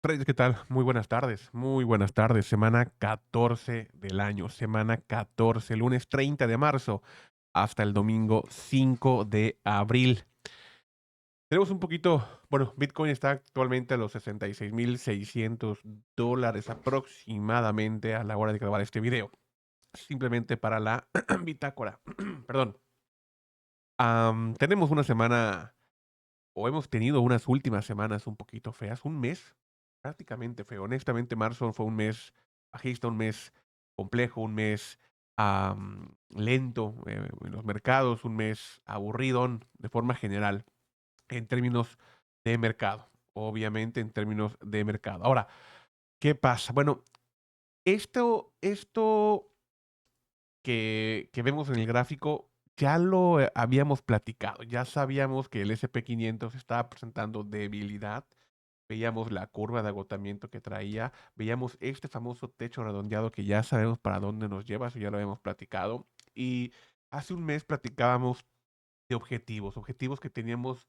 Traders, ¿qué tal? Muy buenas tardes, muy buenas tardes. Semana 14 del año, semana 14, lunes 30 de marzo hasta el domingo 5 de abril. Tenemos un poquito, bueno, Bitcoin está actualmente a los $66,600 aproximadamente a la hora de grabar este video. Simplemente para la bitácora. Perdón. Tenemos una semana, o hemos tenido unas últimas semanas un poquito feas, un mes prácticamente feo. Honestamente, marzo fue un mes bajista, un mes complejo, un mes lento en los mercados, un mes aburridón de forma general en términos de mercado. Obviamente en términos de mercado. Ahora, ¿qué pasa? Bueno, esto que vemos en el gráfico ya lo habíamos platicado. Ya sabíamos que el SP 500 estaba presentando debilidad. Veíamos la curva de agotamiento que traía, veíamos este famoso techo redondeado que ya sabemos para dónde nos lleva, eso ya lo habíamos platicado. Y hace un mes platicábamos de objetivos, objetivos que teníamos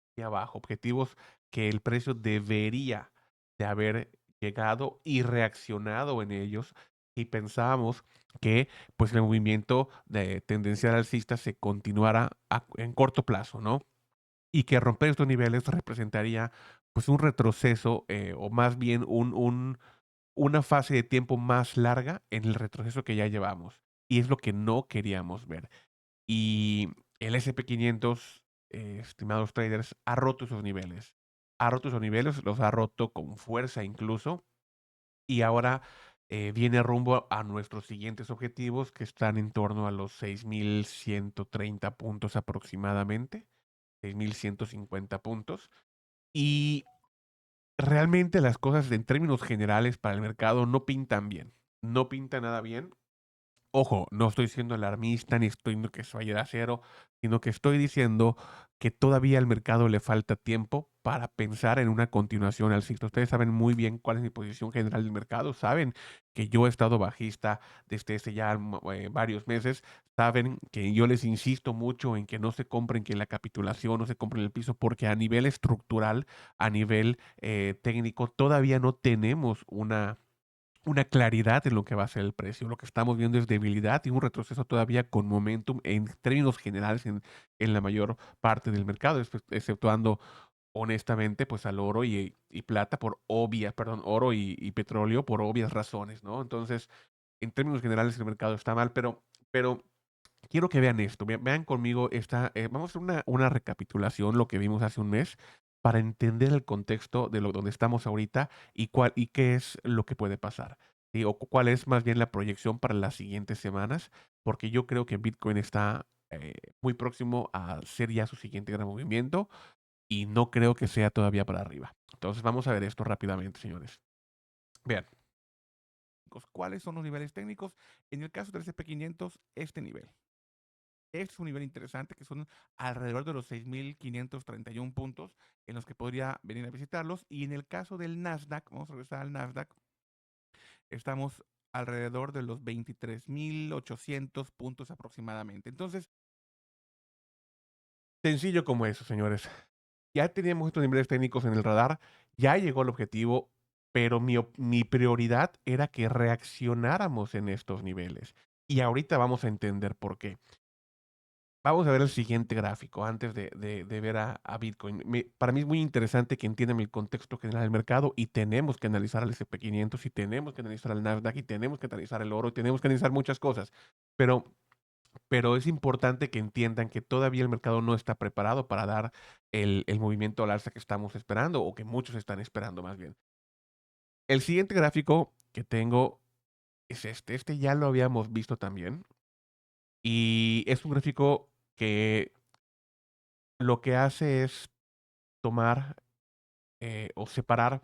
aquí abajo, objetivos que el precio debería de haber llegado y reaccionado en ellos. Y pensábamos que pues el movimiento de tendencial alcista se continuara en corto plazo, ¿no? Y que romper estos niveles representaría, pues, un retroceso, o más bien una fase de tiempo más larga en el retroceso que ya llevamos, y es lo que no queríamos ver. Y el SP 500, estimados traders, ha roto esos niveles. Ha roto esos niveles, los ha roto con fuerza incluso, y ahora, viene rumbo a nuestros siguientes objetivos, que están en torno a los 6,130 puntos aproximadamente. 6,150 puntos. Y realmente las cosas en términos generales para el mercado no pintan bien. No pinta nada bien. Ojo, no estoy siendo alarmista ni estoy diciendo que se vaya a ir a cero, sino que estoy diciendo que todavía al mercado le falta tiempo para pensar en una continuación alcista. Ustedes saben muy bien cuál es mi posición general del mercado, saben que yo he estado bajista desde hace ya varios meses, saben que yo les insisto mucho en que no se compren, que la capitulación no se compren el piso, porque a nivel estructural, a nivel técnico, todavía no tenemos una claridad en lo que va a ser el precio. Lo que estamos viendo es debilidad y un retroceso todavía con momentum en términos generales en la mayor parte del mercado, exceptuando honestamente pues al oro y plata por obvias, perdón, oro y petróleo por obvias razones, ¿no? Entonces, en términos generales el mercado está mal, pero quiero que vean esto, vean conmigo esta, vamos a hacer una recapitulación, lo que vimos hace un mes, para entender el contexto de lo donde estamos ahorita y qué es lo que puede pasar, ¿sí? O cuál es más bien la proyección para las siguientes semanas, porque yo creo que Bitcoin está muy próximo a hacer ya su siguiente gran movimiento y no creo que sea todavía para arriba. Entonces vamos a ver esto rápidamente, señores. Vean, ¿cuáles son los niveles técnicos? En el caso del SP 500, este nivel. Este es un nivel interesante que son alrededor de los 6,531 puntos en los que podría venir a visitarlos. Y en el caso del Nasdaq, vamos a regresar al Nasdaq, estamos alrededor de los 23,800 puntos aproximadamente. Entonces, sencillo como eso, señores. Ya teníamos estos niveles técnicos en el radar, ya llegó el objetivo, pero mi prioridad era que reaccionáramos en estos niveles. Y ahorita vamos a entender por qué. Vamos a ver el siguiente gráfico antes de ver a Bitcoin. Para mí es muy interesante que entiendan el contexto general del mercado y tenemos que analizar al SP 500 y tenemos que analizar al Nasdaq y tenemos que analizar el oro y tenemos que analizar muchas cosas. Pero, pero es importante que entiendan que todavía el mercado no está preparado para dar el movimiento al alza que estamos esperando o que muchos están esperando más bien. El siguiente gráfico que tengo es este. Este ya lo habíamos visto también y es un gráfico que lo que hace es tomar o separar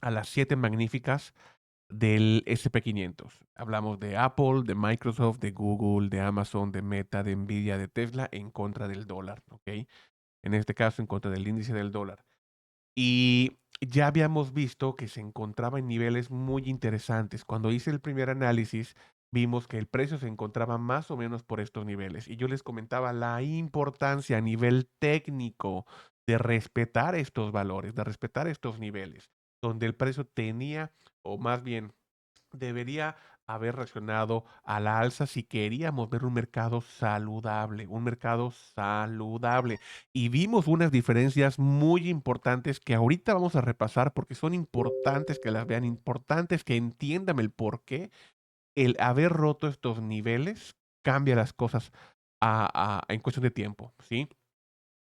a las 7 magníficas del SP 500. Hablamos de Apple, de Microsoft, de Google, de Amazon, de Meta, de Nvidia, de Tesla en contra del dólar, ¿ok? En este caso, en contra del índice del dólar. Y ya habíamos visto que se encontraba en niveles muy interesantes. Cuando hice el primer análisis, vimos que el precio se encontraba más o menos por estos niveles. Y yo les comentaba la importancia a nivel técnico de respetar estos valores, de respetar estos niveles. donde el precio tenía, o más bien debería haber reaccionado a la alza si queríamos ver un mercado saludable, un mercado saludable. Y vimos unas diferencias muy importantes que ahorita vamos a repasar porque son importantes que las vean, importantes que entiendan el por qué el haber roto estos niveles cambia las cosas en cuestión de tiempo, ¿sí?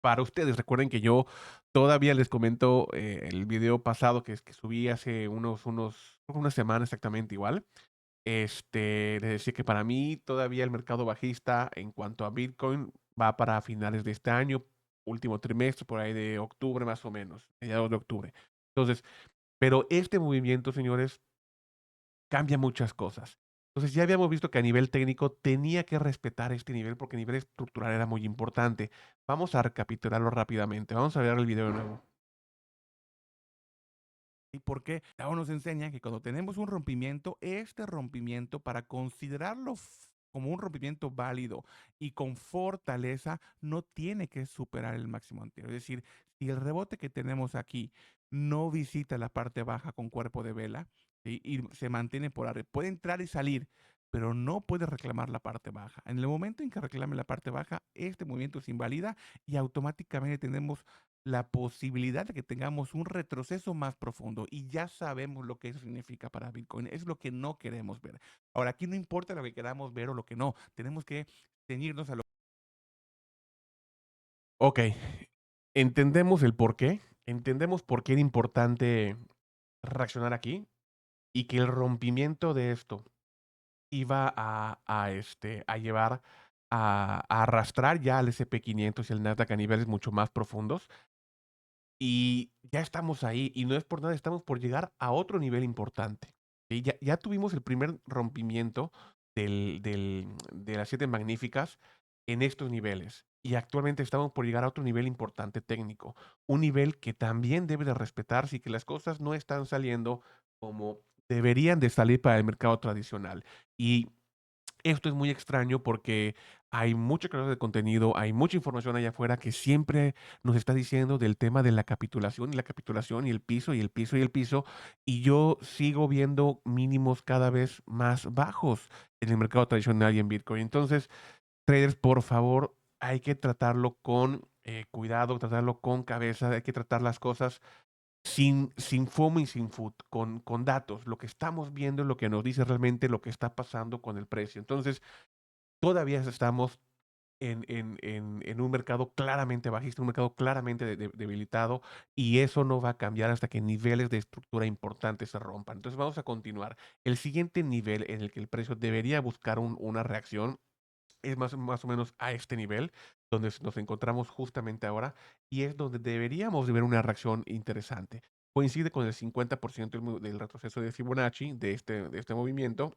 Para ustedes, recuerden que yo todavía les comento el video pasado que subí hace una semana exactamente igual. Les decía que para mí todavía el mercado bajista en cuanto a Bitcoin va para finales de este año, último trimestre, por ahí de octubre más o menos, mediados de octubre. Entonces, pero este movimiento, señores, cambia muchas cosas. Entonces, ya habíamos visto que a nivel técnico tenía que respetar este nivel porque a nivel estructural era muy importante. Vamos a recapitularlo rápidamente. Vamos a ver el video de nuevo. ¿Y por qué? Tao nos enseña que cuando tenemos un rompimiento, este rompimiento, para considerarlo como un rompimiento válido y con fortaleza, no tiene que superar el máximo anterior. Es decir, si el rebote que tenemos aquí no visita la parte baja con cuerpo de vela, ¿sí? Y se mantiene por arriba, puede entrar y salir, pero no puede reclamar la parte baja. En el momento en que reclame la parte baja, este movimiento se invalida y automáticamente tenemos la posibilidad de que tengamos un retroceso más profundo y ya sabemos lo que eso significa para Bitcoin. Es lo que no queremos ver. Ahora, aquí no importa lo que queramos ver o lo que no. Tenemos que ceñirnos a lo Ok, entendemos el por qué, entendemos por qué era importante reaccionar aquí y que el rompimiento de esto iba a llevar a arrastrar ya al SP 500 y el Nasdaq a niveles mucho más profundos. Y ya estamos ahí, y no es por nada, estamos por llegar a otro nivel importante, ¿sí? Ya tuvimos el primer rompimiento de las 7 magníficas en estos niveles, y actualmente estamos por llegar a otro nivel importante técnico, un nivel que también debe de respetarse y que las cosas no están saliendo como deberían de salir para el mercado tradicional. Y esto es muy extraño porque hay mucho creador de contenido, hay mucha información allá afuera que siempre nos está diciendo del tema de la capitulación y la capitulación y el piso y el piso y el piso, y yo sigo viendo mínimos cada vez más bajos en el mercado tradicional y en Bitcoin. Entonces, traders, por favor, hay que tratarlo con cuidado, tratarlo con cabeza, hay que tratar las cosas sin FOMO y sin food, con datos. Lo que estamos viendo es lo que nos dice realmente lo que está pasando con el precio. Entonces, todavía estamos en un mercado claramente bajista, un mercado claramente debilitado, y eso no va a cambiar hasta que niveles de estructura importantes se rompan. Entonces vamos a continuar. El siguiente nivel en el que el precio debería buscar una reacción es más o menos a este nivel, donde nos encontramos justamente ahora, y es donde deberíamos de ver una reacción interesante. Coincide con el 50% del retroceso de Fibonacci de este movimiento,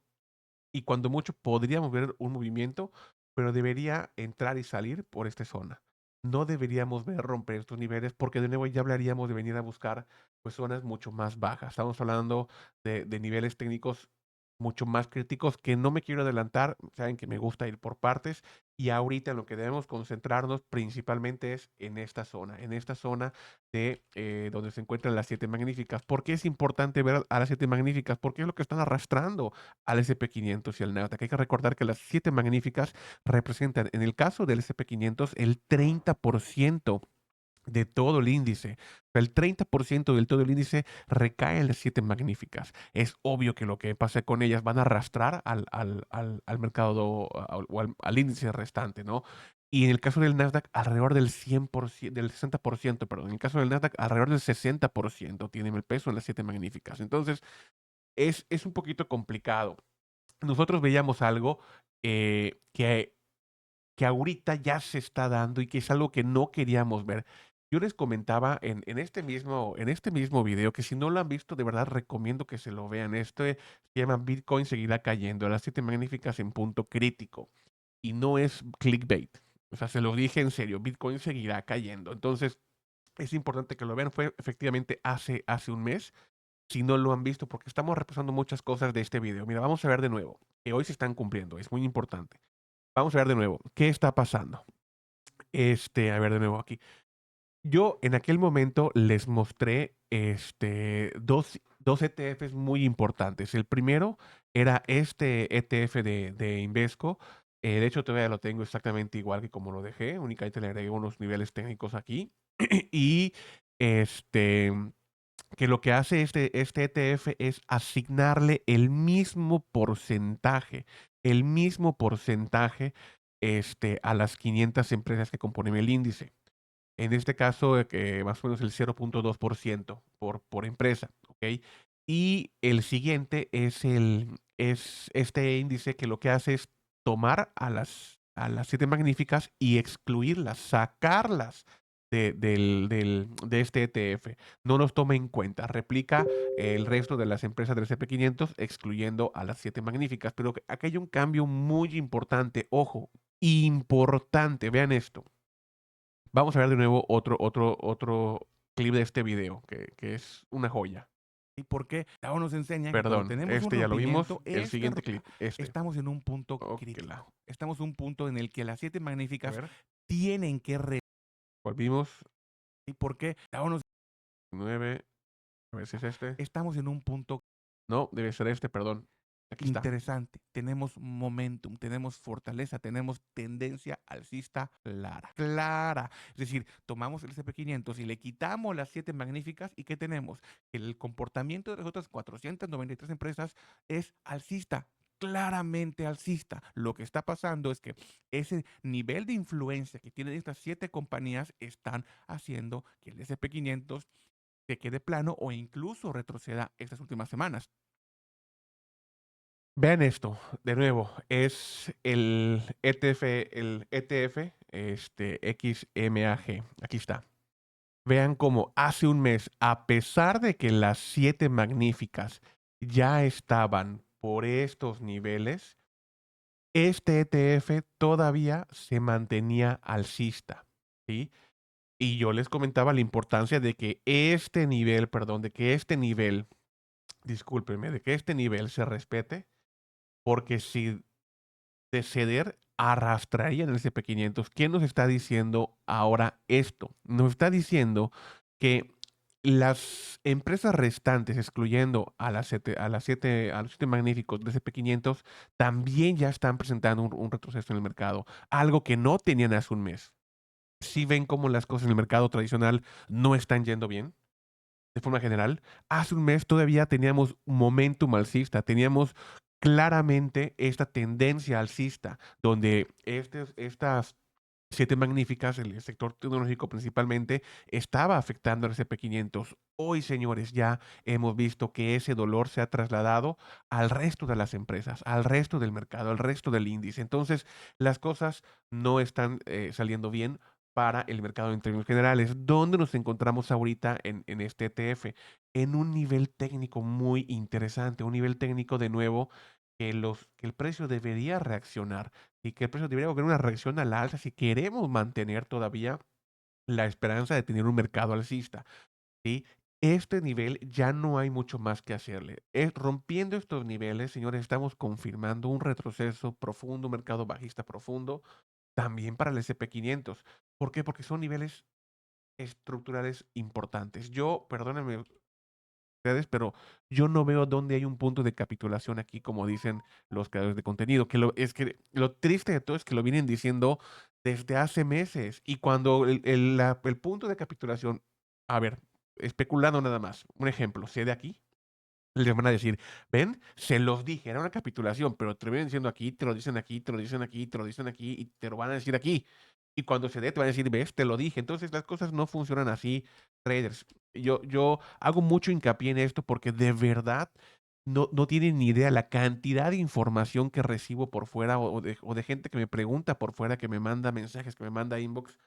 y cuando mucho podríamos ver un movimiento, pero debería entrar y salir por esta zona. No deberíamos ver romper estos niveles porque de nuevo ya hablaríamos de venir a buscar pues zonas mucho más bajas. Estamos hablando de niveles técnicos mucho más críticos que no me quiero adelantar. Saben que me gusta ir por partes y ahorita en lo que debemos concentrarnos principalmente es en esta zona de donde se encuentran las 7 magníficas. ¿Por qué es importante ver a las 7 magníficas? Porque es lo que están arrastrando al SP 500 y al Nasdaq. Hay que recordar que las 7 magníficas representan, en el caso del SP 500 el 30% de todo el índice. O sea, el 30% del todo el índice recae en las 7 magníficas. Es obvio que lo que pase con ellas van a arrastrar al mercado o al índice restante, ¿no? Y en el caso del Nasdaq, alrededor del 100%, del 60%, perdón. En el caso del Nasdaq, alrededor del 60% tienen el peso en las 7 magníficas. Entonces, es un poquito complicado. Nosotros veíamos algo que ahorita ya se está dando y que es algo que no queríamos ver. Yo les comentaba en este mismo video que si no lo han visto, de verdad recomiendo que se lo vean. Este se llama Bitcoin seguirá cayendo, las 7 magníficas en punto crítico. Y no es clickbait. O sea, se lo dije en serio, Bitcoin seguirá cayendo. Entonces, es importante que lo vean. Fue efectivamente hace un mes. Si no lo han visto, porque estamos repasando muchas cosas de este video. Mira, vamos a ver de nuevo, que hoy se están cumpliendo, es muy importante. Vamos a ver de nuevo, ¿qué está pasando? A ver de nuevo aquí. Yo en aquel momento les mostré, dos ETFs muy importantes. El primero era este ETF de Invesco. De hecho, todavía lo tengo exactamente igual que como lo dejé, únicamente le agregué unos niveles técnicos aquí. Y, este, que lo que hace este ETF es asignarle el mismo porcentaje, a las 500 empresas que componen el índice. En este caso, que más o menos el 0.2% por empresa, ¿ok? Y el siguiente es este índice que lo que hace es tomar a las 7 magníficas y excluirlas, sacarlas de este ETF. No los toma en cuenta, replica el resto de las empresas del S&P 500, excluyendo a las 7 magníficas. Pero aquí hay un cambio muy importante, ojo, importante, vean esto. Vamos a ver de nuevo otro clip de este video, que es una joya. ¿Y por qué? Tao nos enseña que cuando Perdón, tenemos un este ya lo vimos. rompimiento, El siguiente clip, este. estamos en un punto Okela. crítico. Estamos en un punto en el que las 7 A magníficas ver, tienen que volvimos. ¿Y por qué? Tao nos 9, a ver si es este. estamos en un punto No, debe ser este, perdón. Aquí está. interesante. Tenemos momentum, tenemos fortaleza, tenemos tendencia alcista clara. Clara. Es decir, tomamos el SP 500 y le quitamos las 7 magníficas y ¿qué tenemos? Que el comportamiento de las otras 493 empresas es alcista. Claramente alcista. Lo que está pasando es que ese nivel de influencia que tienen estas 7 compañías están haciendo que el SP 500 se quede plano o incluso retroceda estas últimas semanas. Vean esto, de nuevo, es el ETF, XMAG. Aquí está. Vean cómo hace un mes, a pesar de que las 7 magníficas ya estaban por estos niveles, este ETF todavía se mantenía alcista, ¿sí? Y yo les comentaba la importancia de que este nivel, perdón, de que este nivel, discúlpenme, de que este nivel se respete, porque si de ceder arrastraría en el SP 500. ¿Quién nos está diciendo ahora esto? Nos está diciendo que las empresas restantes, excluyendo a los 7 magníficos del SP 500, también ya están presentando un retroceso en el mercado, algo que no tenían hace un mes. Si ven cómo las cosas en el mercado tradicional no están yendo bien, de forma general, hace un mes todavía teníamos momentum alcista, teníamos claramente esta tendencia alcista, donde estas 7 magníficas, el sector tecnológico principalmente, estaba afectando al SP 500. Hoy, señores, ya hemos visto que ese dolor se ha trasladado al resto de las empresas, al resto del mercado, al resto del índice. Entonces, las cosas no están saliendo bien para el mercado en términos generales. ¿Dónde nos encontramos ahorita en este ETF? En un nivel técnico muy interesante, un nivel técnico de nuevo que el precio debería reaccionar y que el precio debería tener una reacción a la alza si queremos mantener todavía la esperanza de tener un mercado alcista, ¿sí? Este nivel ya no hay mucho más que hacerle. Rompiendo estos niveles, señores, estamos confirmando un retroceso profundo, un mercado bajista profundo, también para el SP 500. ¿Por qué? Porque son niveles estructurales importantes. Yo, perdónenme ustedes, pero yo no veo dónde hay un punto de capitulación aquí, como dicen los creadores de contenido. Es que lo triste de todo es que lo vienen diciendo desde hace meses. Y cuando el punto de capitulación, a ver, especulando nada más, un ejemplo, sé de aquí. Les van a decir, ven, se los dije, era una capitulación, pero te lo vienen diciendo aquí, te lo dicen aquí, te lo dicen aquí, te lo dicen aquí y te lo van a decir aquí. Y cuando se dé, te van a decir, ves, te lo dije. Entonces las cosas no funcionan así, traders. Yo hago mucho hincapié en esto porque de verdad no tienen ni idea la cantidad de información que recibo por fuera o de gente que me pregunta por fuera, que me manda mensajes, que me manda inbox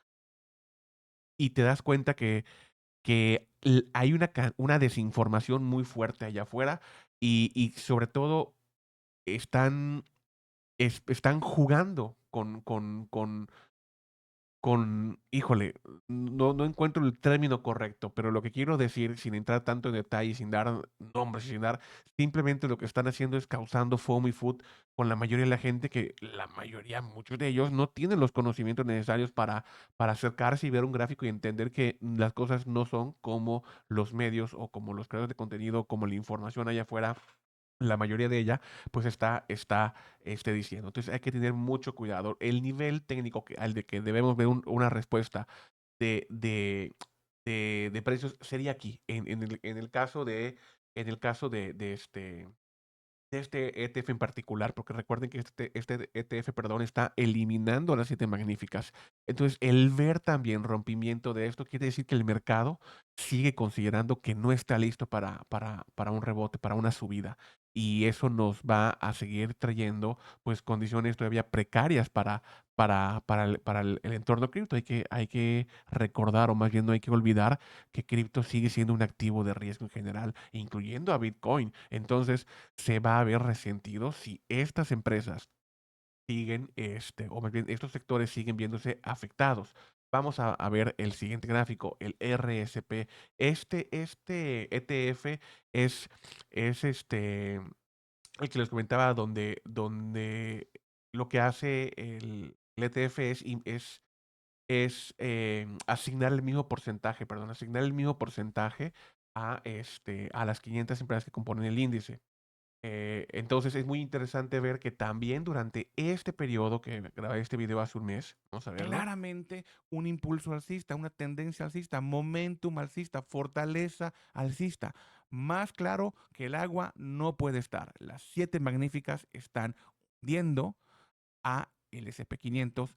y te das cuenta que hay una desinformación muy fuerte allá afuera y sobre todo están, están jugando híjole, no encuentro el término correcto, pero lo que quiero decir, sin entrar tanto en detalle, sin dar nombres, sin dar, simplemente lo que están haciendo es causando FOMO y food con la mayoría de la gente que la mayoría, muchos de ellos no tienen los conocimientos necesarios para acercarse y ver un gráfico y entender que las cosas no son como los medios o como los creadores de contenido, como la información allá afuera, la mayoría de ella, pues está diciendo. Entonces hay que tener mucho cuidado. El nivel técnico al de que debemos ver una respuesta de, de, de precios sería aquí, en el caso de este ETF en particular, porque recuerden que este ETF, perdón, está eliminando las siete magníficas. Entonces, el ver también rompimiento de esto quiere decir que el mercado sigue considerando que no está listo para un rebote, para una subida. Y eso nos va a seguir trayendo pues condiciones todavía precarias para el entorno cripto. Hay que recordar, o más bien no hay que olvidar, que cripto sigue siendo un activo de riesgo en general, incluyendo a Bitcoin. Entonces, se va a ver resentido si estas empresas siguen, o más bien estos sectores siguen viéndose afectados. Vamos a ver el siguiente gráfico, el RSP. Este ETF es el que les comentaba, donde lo que hace el ETF es asignar el mismo porcentaje, perdón, asignar el mismo porcentaje a las 500 empresas que componen el índice. Entonces es muy interesante ver que también durante este periodo que grabé este video hace un mes, vamos a verlo. Claramente un impulso alcista, una tendencia alcista, momentum alcista, fortaleza alcista. Más claro que el agua no puede estar. Las siete magníficas están hundiendo a el SP 500.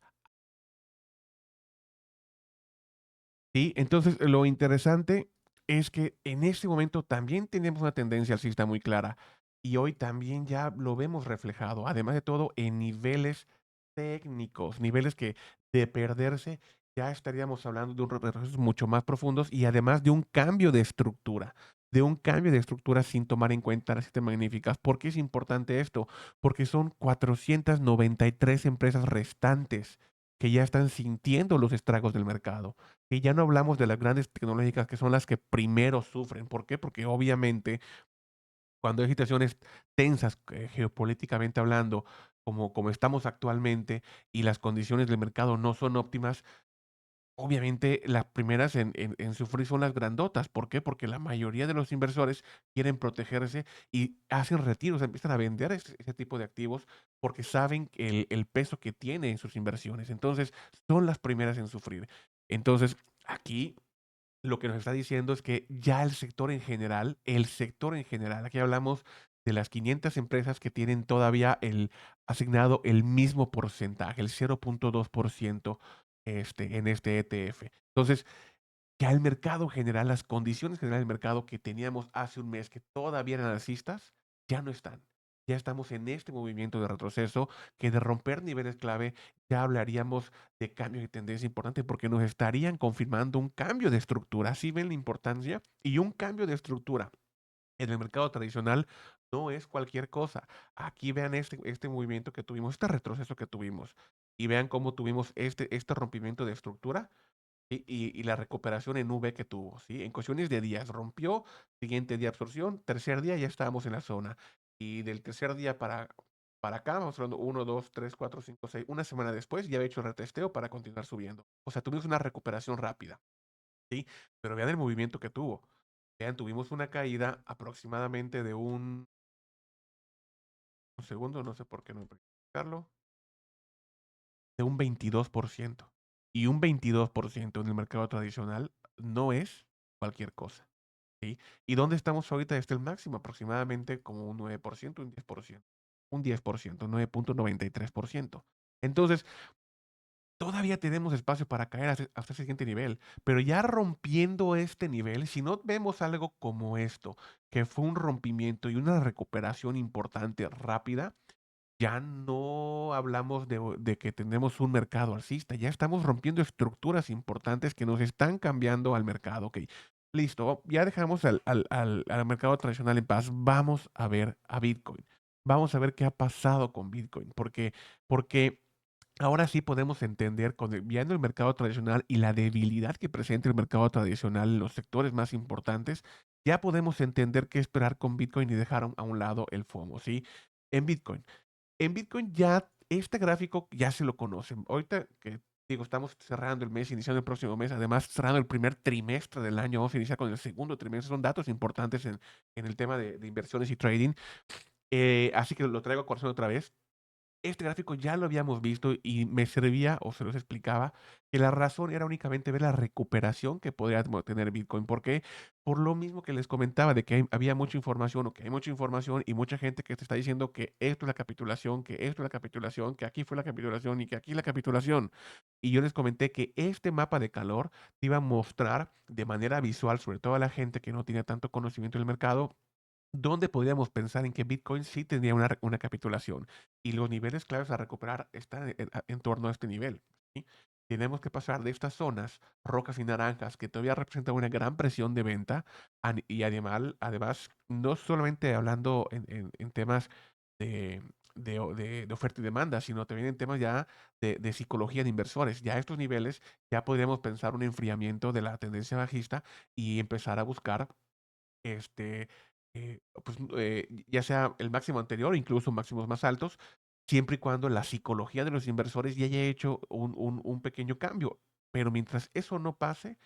Sí, entonces lo interesante es que en este momento también tenemos una tendencia alcista muy clara y hoy también ya lo vemos reflejado, además de todo en niveles técnicos, niveles que de perderse ya estaríamos hablando de un retrocesos mucho más profundos y además de un cambio de estructura sin tomar en cuenta las siete magníficas. ¿Por qué es importante esto? Porque son 493 empresas restantes que ya están sintiendo los estragos del mercado. Y ya no hablamos de las grandes tecnológicas que son las que primero sufren. ¿Por qué? Porque obviamente cuando hay situaciones tensas, geopolíticamente hablando, como estamos actualmente, y las condiciones del mercado no son óptimas, obviamente las primeras en sufrir son las grandotas. ¿Por qué? Porque la mayoría de los inversores quieren protegerse y hacen retiros, empiezan a vender ese tipo de activos porque saben el peso que tiene en sus inversiones. Entonces, son las primeras en sufrir. Entonces, aquí lo que nos está diciendo es que ya el sector en general, aquí hablamos de las 500 empresas que tienen todavía asignado el mismo porcentaje, el 0.2% en este ETF. Entonces, ya el mercado general, las condiciones generales del mercado que teníamos hace un mes, que todavía eran alcistas, ya no están. Ya estamos en este movimiento de retroceso, que de romper niveles clave ya hablaríamos de cambio de tendencia importante porque nos estarían confirmando un cambio de estructura. Así ven la importancia, y un cambio de estructura en el mercado tradicional no es cualquier cosa. Aquí vean este movimiento que tuvimos, este retroceso que tuvimos, y vean cómo tuvimos este rompimiento de estructura. Y la recuperación en V que tuvo, ¿sí? En cuestiones de días, rompió, siguiente día absorción, tercer día ya estábamos en la zona. Y del tercer día para acá, vamos hablando 1, 2, 3, 4, 5, 6, una semana después ya había hecho el retesteo para continuar subiendo. O sea, tuvimos una recuperación rápida, ¿sí? Pero vean el movimiento que tuvo. Vean, tuvimos una caída aproximadamente de un segundo, no sé por qué no me permite explicarlo, de un 22%. Y un 22% en el mercado tradicional no es cualquier cosa. ¿Sí? ¿Y dónde estamos ahorita? Este es el máximo, aproximadamente como un 9%, un 10%. Un 10%, 9.93%. Entonces, todavía tenemos espacio para caer hasta el siguiente nivel, pero ya rompiendo este nivel, si no vemos algo como esto, que fue un rompimiento y una recuperación importante, rápida, ya no hablamos de que tenemos un mercado alcista, ya estamos rompiendo estructuras importantes que nos están cambiando al mercado. Ok, listo, ya dejamos al mercado tradicional en paz. Vamos a ver a Bitcoin. Vamos a ver qué ha pasado con Bitcoin. Porque ahora sí podemos entender, viendo el mercado tradicional y la debilidad que presenta el mercado tradicional en los sectores más importantes, ya podemos entender qué esperar con Bitcoin y dejar a un lado el FOMO, ¿sí? En Bitcoin. En Bitcoin ya este gráfico ya se lo conocen. Ahorita que digo, estamos cerrando el mes, iniciando el próximo mes, además cerrando el primer trimestre del año, vamos a iniciar con el segundo trimestre, son datos importantes en el tema de inversiones y trading. Así que lo traigo a corazón otra vez. Este gráfico ya lo habíamos visto y me servía, o se los explicaba, que la razón era únicamente ver la recuperación que podría tener Bitcoin. ¿Por qué? Por lo mismo que les comentaba, de que había mucha información o que hay mucha información y mucha gente que te está diciendo que esto es la capitulación, que esto es la capitulación, que aquí fue la capitulación y que aquí la capitulación. Y yo les comenté que este mapa de calor te iba a mostrar de manera visual, sobre todo a la gente que no tiene tanto conocimiento del mercado, donde podríamos pensar en que Bitcoin sí tendría una capitulación y los niveles claves a recuperar están en torno a este nivel. ¿Sí? Tenemos que pasar de estas zonas rocas y naranjas que todavía representan una gran presión de venta y además, no solamente hablando en temas de, de oferta y demanda, sino también en temas ya de psicología de inversores. Ya a estos niveles ya podríamos pensar un enfriamiento de la tendencia bajista y empezar a buscar este, pues, ya sea el máximo anterior o incluso máximos más altos, siempre y cuando la psicología de los inversores ya haya hecho un pequeño cambio. Pero mientras eso no pase,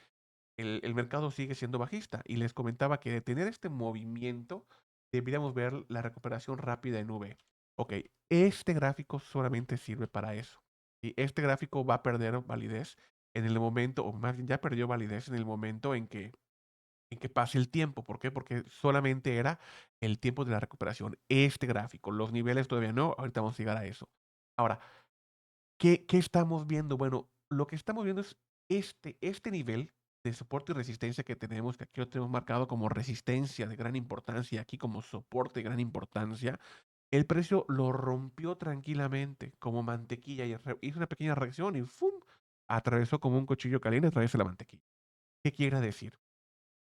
el mercado sigue siendo bajista. Y les comentaba que de tener este movimiento, deberíamos ver la recuperación rápida en V. Ok, este gráfico solamente sirve para eso. Y este gráfico va a perder validez en el momento, o más bien ya perdió validez en el momento en que pase el tiempo. ¿Por qué? Porque solamente era el tiempo de la recuperación. Este gráfico, los niveles todavía no, ahorita vamos a llegar a eso. Ahora, ¿qué estamos viendo? Bueno, lo que estamos viendo es este nivel de soporte y resistencia que tenemos, que aquí lo tenemos marcado como resistencia de gran importancia, aquí como soporte de gran importancia. El precio lo rompió tranquilamente como mantequilla y hizo una pequeña reacción y ¡fum! Atravesó como un cuchillo caliente a través de la mantequilla. ¿Qué quiere decir?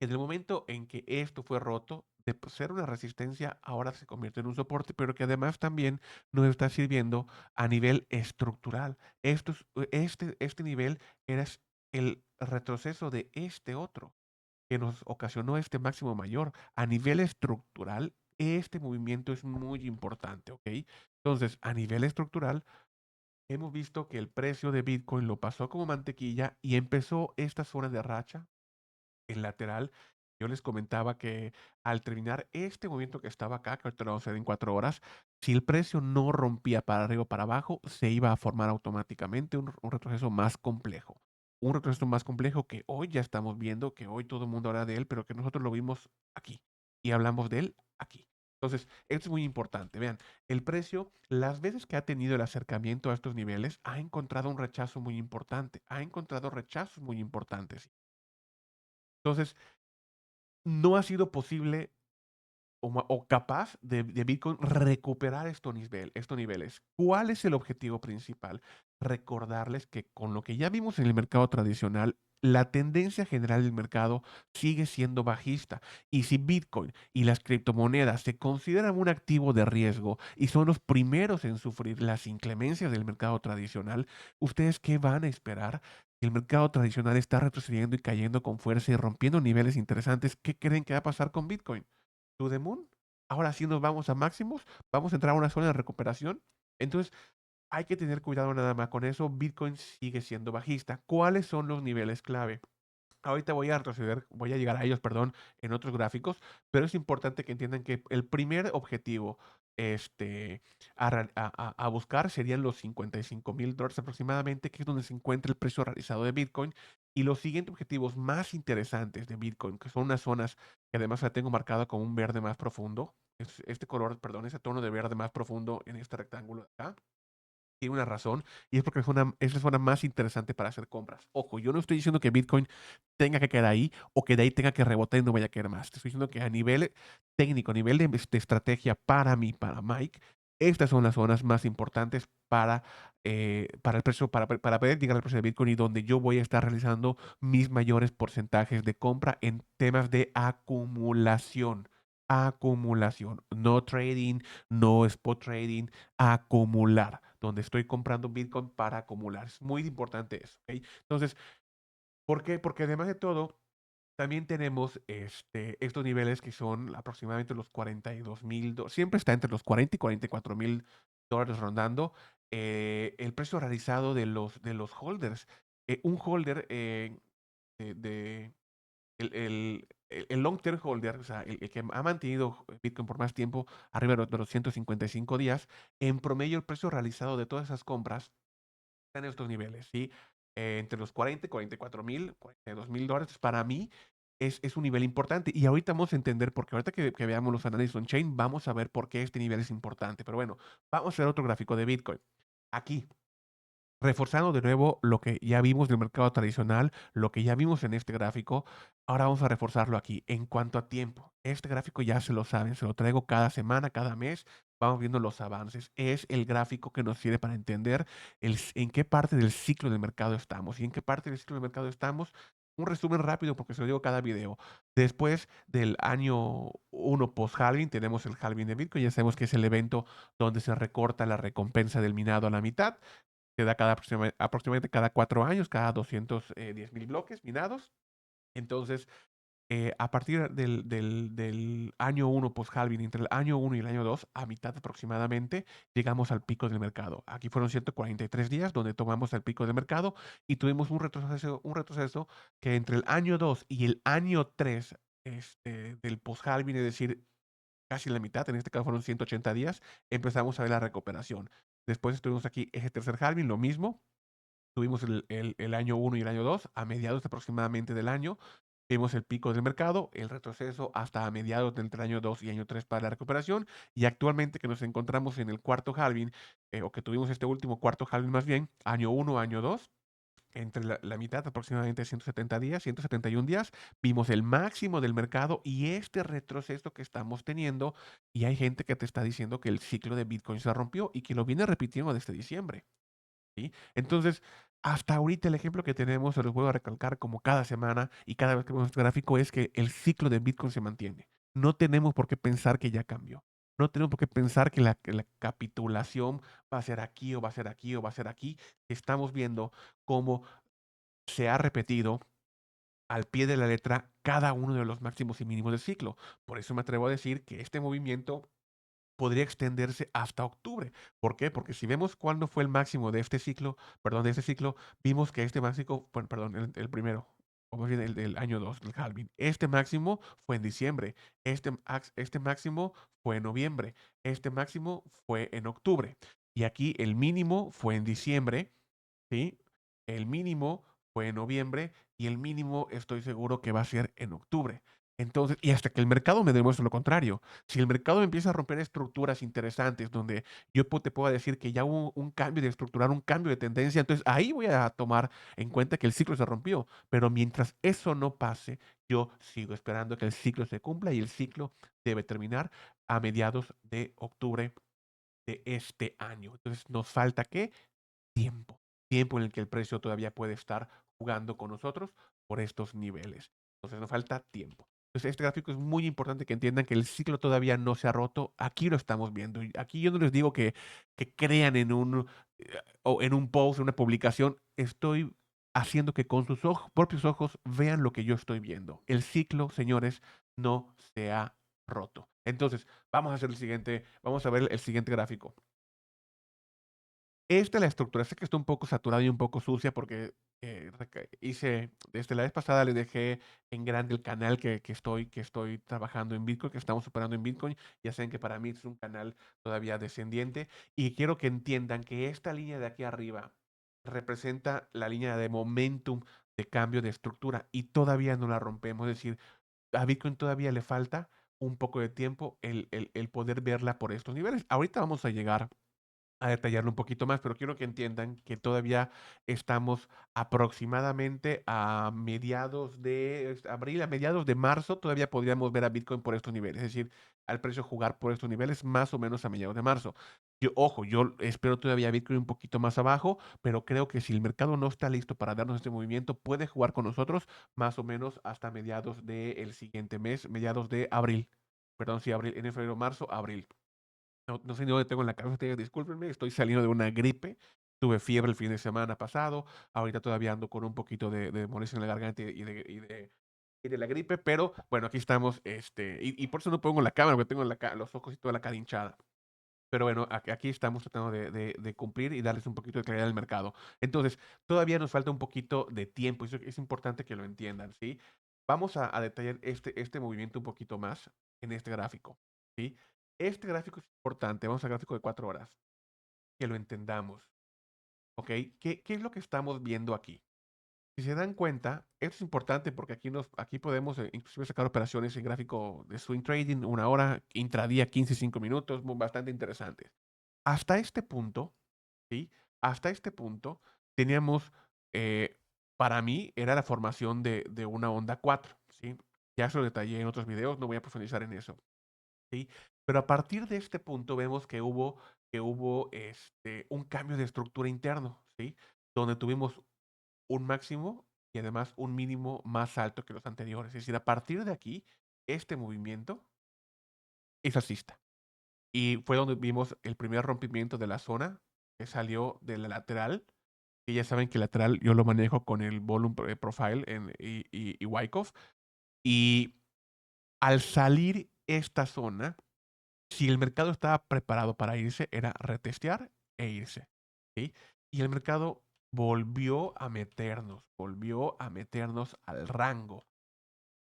En el momento en que esto fue roto, de ser una resistencia, ahora se convierte en un soporte, pero que además también nos está sirviendo a nivel estructural. Este nivel era el retroceso de este otro, que nos ocasionó este máximo mayor. A nivel estructural, este movimiento es muy importante, ¿ok? Entonces, a nivel estructural, hemos visto que el precio de Bitcoin lo pasó como mantequilla y empezó esta zona de racha en lateral. Yo les comentaba que al terminar este movimiento que estaba acá, que ahorita lo vamos a ver en 4 horas, si el precio no rompía para arriba o para abajo, se iba a formar automáticamente un retroceso más complejo. Un retroceso más complejo que hoy ya estamos viendo, que hoy todo el mundo habla de él, pero que nosotros lo vimos aquí y hablamos de él aquí. Entonces, esto es muy importante. Vean, el precio, las veces que ha tenido el acercamiento a estos niveles, ha encontrado un rechazo muy importante, ha encontrado rechazos muy importantes. Entonces, no ha sido posible o capaz de Bitcoin recuperar estos niveles. ¿Cuál es el objetivo principal? Recordarles que con lo que ya vimos en el mercado tradicional, la tendencia general del mercado sigue siendo bajista. Y si Bitcoin y las criptomonedas se consideran un activo de riesgo y son los primeros en sufrir las inclemencias del mercado tradicional, ¿ustedes qué van a esperar? El mercado tradicional está retrocediendo y cayendo con fuerza y rompiendo niveles interesantes. ¿Qué creen que va a pasar con Bitcoin? To the moon. Ahora sí nos vamos a máximos, vamos a entrar a una zona de recuperación. Entonces, hay que tener cuidado nada más con eso. Bitcoin sigue siendo bajista. ¿Cuáles son los niveles clave? Ahorita voy a retroceder, voy a llegar a ellos, perdón, en otros gráficos, pero es importante que entiendan que el primer objetivo a buscar serían los $55,000 aproximadamente, que es donde se encuentra el precio realizado de Bitcoin. Y los siguientes objetivos más interesantes de Bitcoin, que son unas zonas que además la tengo marcada con un verde más profundo, este color, perdón, ese tono de verde más profundo en este rectángulo de acá tiene una razón y es porque es la zona más interesante para hacer compras. Ojo, yo no estoy diciendo que Bitcoin tenga que quedar ahí o que de ahí tenga que rebotar y no vaya a caer más. Te estoy diciendo que a nivel técnico, a nivel de estrategia para mí, para Mike, estas son las zonas más importantes para el precio, para poder llegar al precio de Bitcoin y donde yo voy a estar realizando mis mayores porcentajes de compra en temas de acumulación. Acumulación, no trading, no spot trading, acumular. donde estoy comprando Bitcoin para acumular. Es muy importante eso, ¿ok? Entonces, ¿por qué? Porque además de todo, también tenemos estos niveles que son aproximadamente los 42,000, siempre está entre los 40 y 44,000 dólares rondando el precio realizado de los holders. Un holder de, el long term holder, o sea, el que ha mantenido Bitcoin por más tiempo, arriba de los 155 días, en promedio el precio realizado de todas esas compras está en estos niveles, ¿sí? Entre los 40 y 44,000, 42,000 dólares, para mí es un nivel importante. Y ahorita vamos a entender, porque ahorita que veamos los análisis on-chain, vamos a ver por qué este nivel es importante. Pero bueno, vamos a hacer otro gráfico de Bitcoin. Aquí, reforzando de nuevo lo que ya vimos del mercado tradicional, lo que ya vimos en este gráfico, ahora vamos a reforzarlo aquí. En cuanto a tiempo, este gráfico ya se lo saben, se lo traigo cada semana, cada mes, vamos viendo los avances. Es el gráfico que nos sirve para entender en qué parte del ciclo del mercado estamos. Y en qué parte del ciclo del mercado estamos, un resumen rápido porque se lo digo cada video. Después del año 1 post-halving, tenemos el halving de Bitcoin. Ya sabemos que es el evento donde se recorta la recompensa del minado a la mitad. Se da aproximadamente cada 4 años, cada 210,000 bloques minados. Entonces, a partir del año 1 post-halving, entre el año 1 y el año 2, a mitad aproximadamente, llegamos al pico del mercado. Aquí fueron 143 días donde tomamos el pico del mercado y tuvimos un retroceso que entre el año 2 y el año 3 del post-halving, es decir, casi la mitad, en este caso fueron 180 días, empezamos a ver la recuperación. Después estuvimos aquí ese tercer halving, lo mismo. Tuvimos el año 1 y el año 2, a mediados aproximadamente del año, vimos el pico del mercado, el retroceso hasta a mediados del año 2 y año 3 para la recuperación, y actualmente que nos encontramos en el cuarto halving, o que tuvimos este último cuarto halving más bien, año 1, año 2, entre la mitad, aproximadamente 170 días, 171 días, vimos el máximo del mercado y este retroceso que estamos teniendo, y hay gente que te está diciendo que el ciclo de Bitcoin se rompió y que lo viene repitiendo desde diciembre. ¿Sí? Entonces, hasta ahorita el ejemplo que tenemos, se los vuelvo a recalcar como cada semana y cada vez que vemos este gráfico, es que el ciclo de Bitcoin se mantiene. No tenemos por qué pensar que ya cambió. No tenemos por qué pensar que la capitulación va a ser aquí o va a ser aquí o va a ser aquí. Estamos viendo cómo se ha repetido al pie de la letra cada uno de los máximos y mínimos del ciclo. Por eso me atrevo a decir que este movimiento podría extenderse hasta octubre. ¿Por qué? Porque si vemos cuándo fue el máximo de este ciclo, perdón, vimos que este máximo, bueno, perdón, el primero, o más bien el del año 2 del halving, este máximo fue en diciembre, este máximo fue en noviembre, este máximo fue en octubre, y aquí el mínimo fue en diciembre, ¿sí? El mínimo fue en noviembre y el mínimo estoy seguro que va a ser en octubre. Entonces, y hasta que el mercado me demuestre lo contrario. Si el mercado empieza a romper estructuras interesantes donde yo te puedo decir que ya hubo un cambio de estructural, un cambio de tendencia, entonces ahí voy a tomar en cuenta que el ciclo se rompió. Pero mientras eso no pase, yo sigo esperando que el ciclo se cumpla y el ciclo debe terminar a mediados de octubre de este año. Entonces, nos falta ¿qué? Tiempo. Tiempo en el que el precio todavía puede estar jugando con nosotros por estos niveles. Entonces nos falta tiempo. Entonces este gráfico es muy importante que entiendan que el ciclo todavía no se ha roto. Aquí lo estamos viendo. Y aquí yo no les digo que crean o en un post, en una publicación. Estoy haciendo que con sus propios ojos vean lo que yo estoy viendo. El ciclo, señores, no se ha roto. Entonces, vamos a hacer vamos a ver el siguiente gráfico. Esta, la estructura, sé que está un poco saturada y un poco sucia porque hice, desde la vez pasada le dejé en grande el canal que estoy trabajando en Bitcoin, que estamos operando en Bitcoin. Ya saben que para mí es un canal todavía descendiente y quiero que entiendan que esta línea de aquí arriba representa la línea de momentum de cambio de estructura y todavía no la rompemos. Es decir, a Bitcoin todavía le falta un poco de tiempo el poder verla por estos niveles. Ahorita vamos a llegar a detallarlo un poquito más, pero quiero que entiendan que todavía estamos aproximadamente a mediados de abril, a mediados de marzo, todavía podríamos ver a Bitcoin por estos niveles, es decir, al precio jugar por estos niveles más o menos a mediados de marzo. Ojo, yo espero todavía Bitcoin un poquito más abajo, pero creo que si el mercado no está listo para darnos este movimiento, puede jugar con nosotros más o menos hasta mediados del siguiente mes, mediados de abril. Perdón, sí, abril, en febrero, marzo, abril. No sé ni dónde tengo en la cabeza, ustedes discúlpenme, estoy saliendo de una gripe, tuve fiebre el fin de semana pasado, ahorita todavía ando con un poquito de molestia en la garganta y de la gripe, pero bueno, aquí estamos, y por eso no pongo la cámara, porque tengo los ojos y toda la cara hinchada. Pero bueno, aquí estamos tratando de cumplir y darles un poquito de claridad al mercado. Entonces, todavía nos falta un poquito de tiempo, y eso es importante que lo entiendan, ¿sí? Vamos a detallar este movimiento un poquito más en este gráfico, ¿sí? Este gráfico es importante, vamos al gráfico de 4 horas, que lo entendamos, ¿ok? ¿Qué es lo que estamos viendo aquí? Si se dan cuenta, esto es importante porque aquí podemos inclusive sacar operaciones en gráfico de swing trading, 1 hora, intradía 15, 5 minutos, bastante interesantes. Hasta este punto, ¿sí? Hasta este punto teníamos, para mí, era la formación de una onda 4, ¿sí? Ya se lo detallé en otros videos, no voy a profundizar en eso, ¿sí? Pero a partir de este punto vemos que hubo un cambio de estructura interno, ¿sí? Donde tuvimos un máximo y además un mínimo más alto que los anteriores. Es decir, a partir de aquí, este movimiento es alcista. Y fue donde vimos el primer rompimiento de la zona que salió de la lateral. Y ya saben que lateral yo lo manejo con el volume profile y Wyckoff. Y al salir esta zona, si el mercado estaba preparado para irse, era retestear e irse, ¿sí? Y el mercado volvió a meternos al rango.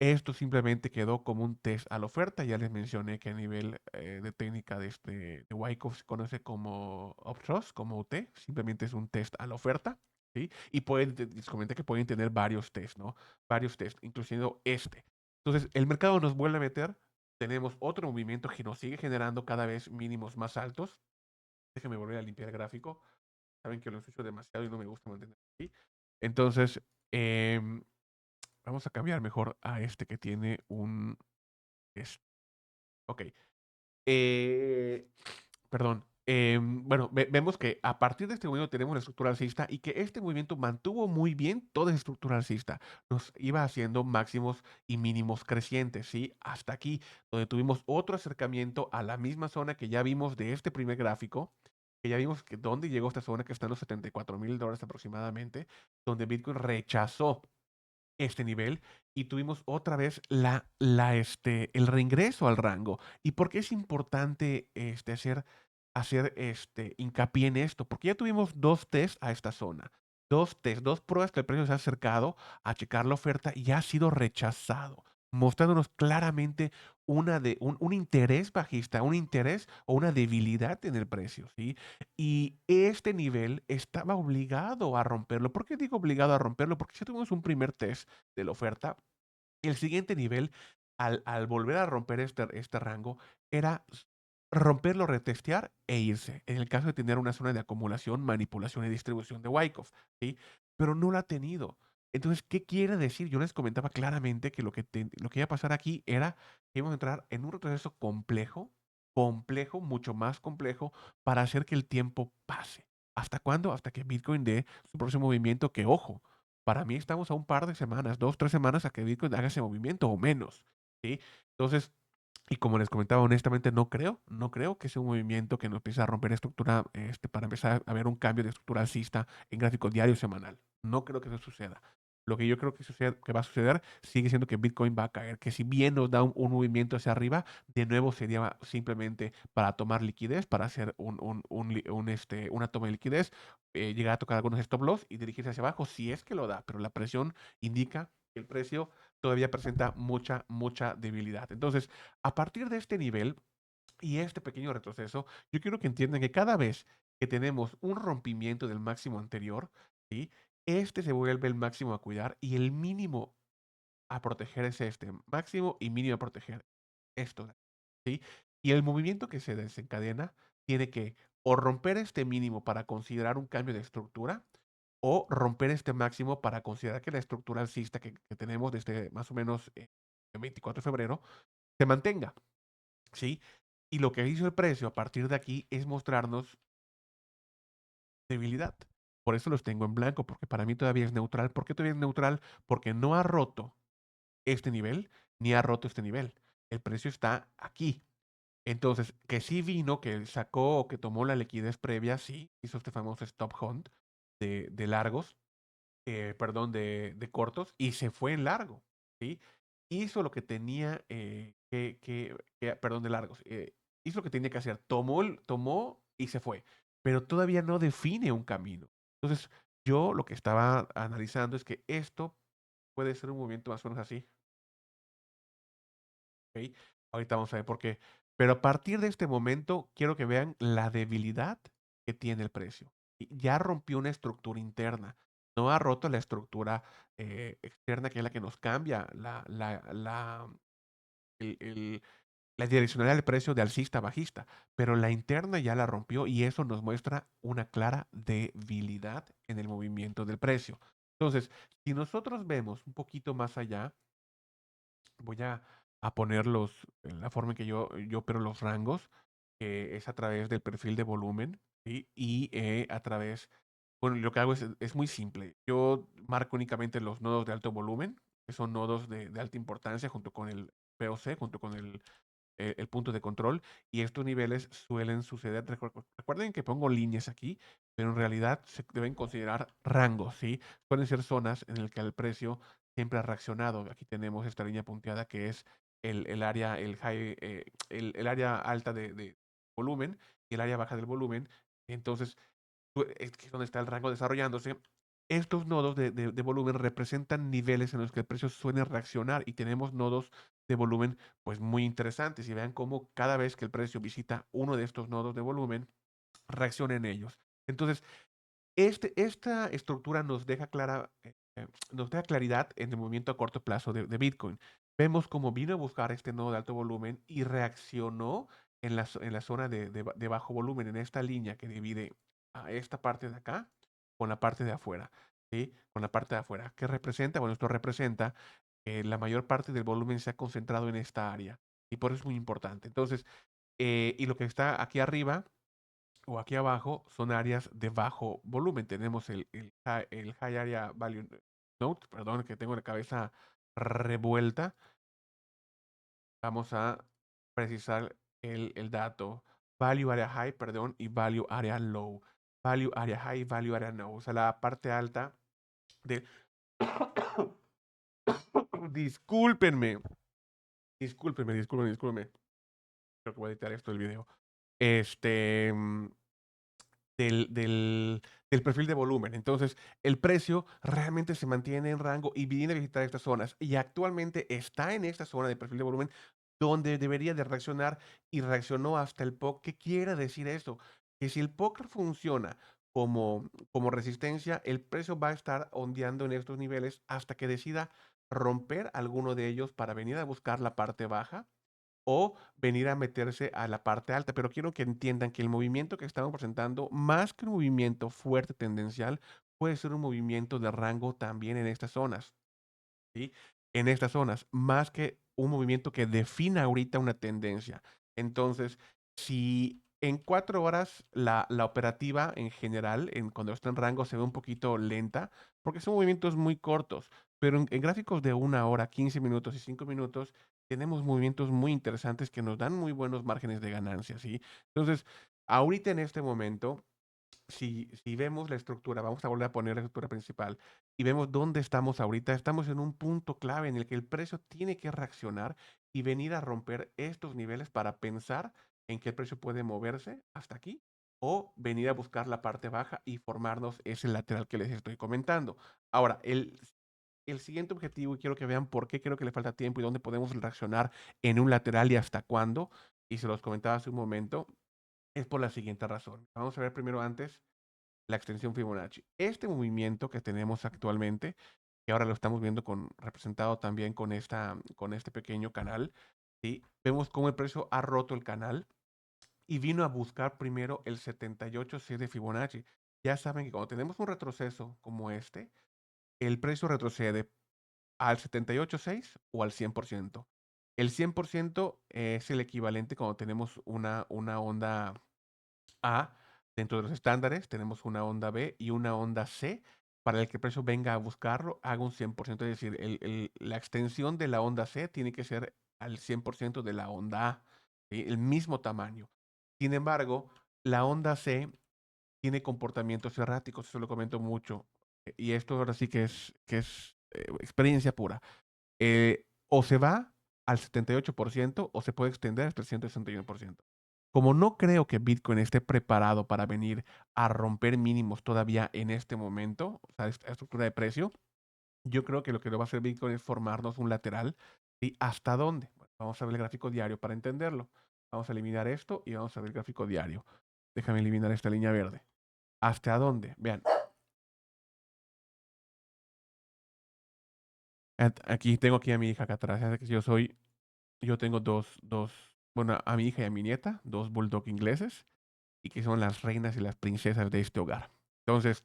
Esto simplemente quedó como un test a la oferta. Ya les mencioné que a nivel de técnica de Wyckoff se conoce como Uptrust, como UT. Simplemente es un test a la oferta, ¿sí? Y les comenté que pueden tener varios tests, ¿no? Varios tests, incluyendo este. Entonces, el mercado nos vuelve a meter. Tenemos otro movimiento que nos sigue generando cada vez mínimos más altos. Déjenme volver a limpiar el gráfico. Saben que lo ensucio demasiado y no me gusta mantener aquí. Entonces, em, vamos a cambiar mejor a este que tiene un... ok. Eh, perdón. Bueno, vemos que a partir de este movimiento tenemos la estructura alcista y que este movimiento mantuvo muy bien toda esa estructura alcista. Nos iba haciendo máximos y mínimos crecientes, ¿sí? Hasta aquí, donde tuvimos otro acercamiento a la misma zona que ya vimos de este primer gráfico, que ya vimos que dónde llegó esta zona que está en los $74,000 aproximadamente, donde Bitcoin rechazó este nivel y tuvimos otra vez el reingreso al rango. ¿Y por qué es importante hacer hincapié en esto? Porque ya tuvimos 2 tests a esta zona. 2 tests, 2 pruebas que el precio se ha acercado a checar la oferta y ha sido rechazado, mostrándonos claramente un interés bajista, un interés o una debilidad en el precio, ¿sí? Y este nivel estaba obligado a romperlo. ¿Por qué digo obligado a romperlo? Porque si tuvimos un primer test de la oferta, el siguiente nivel, al volver a romper este rango, era romperlo, retestear e irse. En el caso de tener una zona de acumulación, manipulación y distribución de Wyckoff, ¿sí? Pero no la ha tenido. Entonces, ¿qué quiere decir? Yo les comentaba claramente que lo que iba a pasar aquí era que íbamos a entrar en un retroceso complejo, mucho más complejo, para hacer que el tiempo pase. ¿Hasta cuándo? Hasta que Bitcoin dé su próximo movimiento, que ojo, para mí estamos a un par de semanas, 2, 3 semanas a que Bitcoin haga ese movimiento o menos, ¿sí? Entonces, y como les comentaba, honestamente no creo que sea un movimiento que nos empiece a romper estructura, para empezar a ver un cambio de estructura alcista en gráfico diario semanal. No creo que eso suceda. Lo que yo creo que va a suceder sigue siendo que Bitcoin va a caer, que si bien nos da un movimiento hacia arriba, de nuevo sería simplemente para tomar liquidez, para hacer una toma de liquidez, llegar a tocar algunos stop loss y dirigirse hacia abajo, si es que lo da, pero la presión indica que el precio todavía presenta mucha debilidad. Entonces, a partir de este nivel y este pequeño retroceso, yo quiero que entiendan que cada vez que tenemos un rompimiento del máximo anterior, ¿sí? Este se vuelve el máximo a cuidar y el mínimo a proteger es este, máximo y mínimo a proteger esto, ¿sí? Y el movimiento que se desencadena tiene que o romper este mínimo para considerar un cambio de estructura o romper este máximo para considerar que la estructura alcista que tenemos desde más o menos el 24 de febrero se mantenga, ¿sí? Y lo que hizo el precio a partir de aquí es mostrarnos debilidad. Por eso los tengo en blanco, porque para mí todavía es neutral. ¿Por qué todavía es neutral? Porque no ha roto este nivel, ni ha roto este nivel. El precio está aquí. Entonces, que sí vino, que sacó o que tomó la liquidez previa, sí, hizo este famoso stop hunt de largos, perdón, de cortos, y se fue en largo, ¿sí? Hizo lo que tenía perdón, de largos, hizo lo que tenía que hacer, tomó y se fue, pero todavía no define un camino. Entonces, yo lo que estaba analizando es que esto puede ser un movimiento más o menos así, ¿ok? Ahorita vamos a ver por qué. Pero a partir de este momento, quiero que vean la debilidad que tiene el precio. Ya rompió una estructura interna, no ha roto la estructura externa, que es la que nos cambia el- el- la direccionalidad del precio de alcista a bajista, pero la interna ya la rompió y eso nos muestra una clara debilidad en el movimiento del precio. Entonces, si nosotros vemos un poquito más allá, voy a ponerlos en la forma en que yo opero los rangos, que es a través del perfil de volumen, ¿sí? Y a través, bueno, lo que hago es muy simple. Yo marco únicamente los nodos de alto volumen, que son nodos de alta importancia, junto con el POC, junto con el punto de control, y estos niveles suelen suceder. Recuerden que pongo líneas aquí, pero en realidad se deben considerar rangos, ¿sí? Pueden ser zonas en las que el precio siempre ha reaccionado. Aquí tenemos esta línea punteada que es el área, el área alta de volumen y el área baja del volumen. Entonces, es que es donde está el rango desarrollándose. Estos nodos de volumen representan niveles en los que el precio suele reaccionar y tenemos nodos de volumen pues muy interesantes y vean cómo cada vez que el precio visita uno de estos nodos de volumen, reacciona en ellos. Entonces, esta estructura nos deja claridad en el movimiento a corto plazo de Bitcoin. Vemos cómo vino a buscar este nodo de alto volumen y reaccionó en la zona de bajo volumen, en esta línea que divide a esta parte de acá con la parte de afuera. ¿Sí? Con la parte de afuera. ¿Qué representa? Bueno, esto representa que la mayor parte del volumen se ha concentrado en esta área y por eso es muy importante. Entonces, y lo que está aquí arriba o aquí abajo son áreas de bajo volumen. Tenemos el High Area Value Note, perdón, que tengo la cabeza revuelta. Vamos a precisar el dato. Value Area High, perdón, y Value Area Low. Value Area High, Value Area Low. O sea, la parte alta de... Discúlpenme. Discúlpenme. Creo que voy a editar esto del video. Este... del perfil de volumen. Entonces, el precio realmente se mantiene en rango y viene a visitar estas zonas. Y actualmente está en esta zona de perfil de volumen donde debería de reaccionar y reaccionó hasta el POC. ¿Qué quiere decir esto? Que si el POC funciona como resistencia, el precio va a estar ondeando en estos niveles hasta que decida romper alguno de ellos para venir a buscar la parte baja o venir a meterse a la parte alta. Pero quiero que entiendan que el movimiento que estamos presentando, más que un movimiento fuerte tendencial, puede ser un movimiento de rango también en estas zonas, ¿sí? En estas zonas, más que un movimiento que defina ahorita una tendencia. Entonces, si en 4 horas la operativa en general, cuando está en rango, se ve un poquito lenta, porque son movimientos muy cortos, pero en gráficos de 1 hora, 15 minutos y 5 minutos, tenemos movimientos muy interesantes que nos dan muy buenos márgenes de ganancia, ¿sí? Entonces, ahorita en este momento, si vemos la estructura, vamos a volver a poner la estructura principal y vemos dónde estamos ahorita, estamos en un punto clave en el que el precio tiene que reaccionar y venir a romper estos niveles para pensar en que el precio puede moverse hasta aquí o venir a buscar la parte baja y formarnos ese lateral que les estoy comentando. Ahora, el siguiente objetivo, y quiero que vean por qué creo que le falta tiempo y dónde podemos reaccionar en un lateral y hasta cuándo, y se los comentaba hace un momento, es por la siguiente razón. Vamos a ver primero antes la extensión Fibonacci. Este movimiento que tenemos actualmente, que ahora lo estamos viendo representado también con este pequeño canal, ¿sí? Vemos cómo el precio ha roto el canal y vino a buscar primero el 78C de Fibonacci. Ya saben que cuando tenemos un retroceso como este, el precio retrocede al 78.6 o al 100%. El 100% es el equivalente cuando tenemos una onda A. Dentro de los estándares tenemos una onda B y una onda C. Para el que el precio venga a buscarlo, haga un 100%. Es decir, la extensión de la onda C tiene que ser al 100% de la onda A. ¿sí? El mismo tamaño. Sin embargo, la onda C tiene comportamientos erráticos, eso lo comento mucho. Y esto ahora sí que es experiencia pura. O se va al 78% o se puede extender al 361%. Como no creo que Bitcoin esté preparado para venir a romper mínimos todavía en este momento, o sea, esta estructura de precio, yo creo que lo que lo va a hacer Bitcoin es formarnos un lateral. ¿Y hasta dónde? Bueno, vamos a ver el gráfico diario para entenderlo. Vamos a eliminar esto y vamos a ver el gráfico diario. Déjame eliminar esta línea verde. ¿Hasta dónde? Vean. Aquí tengo aquí a mi hija acá atrás. Yo tengo bueno, a mi hija y a mi nieta, dos bulldog ingleses, y que son las reinas y las princesas de este hogar. Entonces,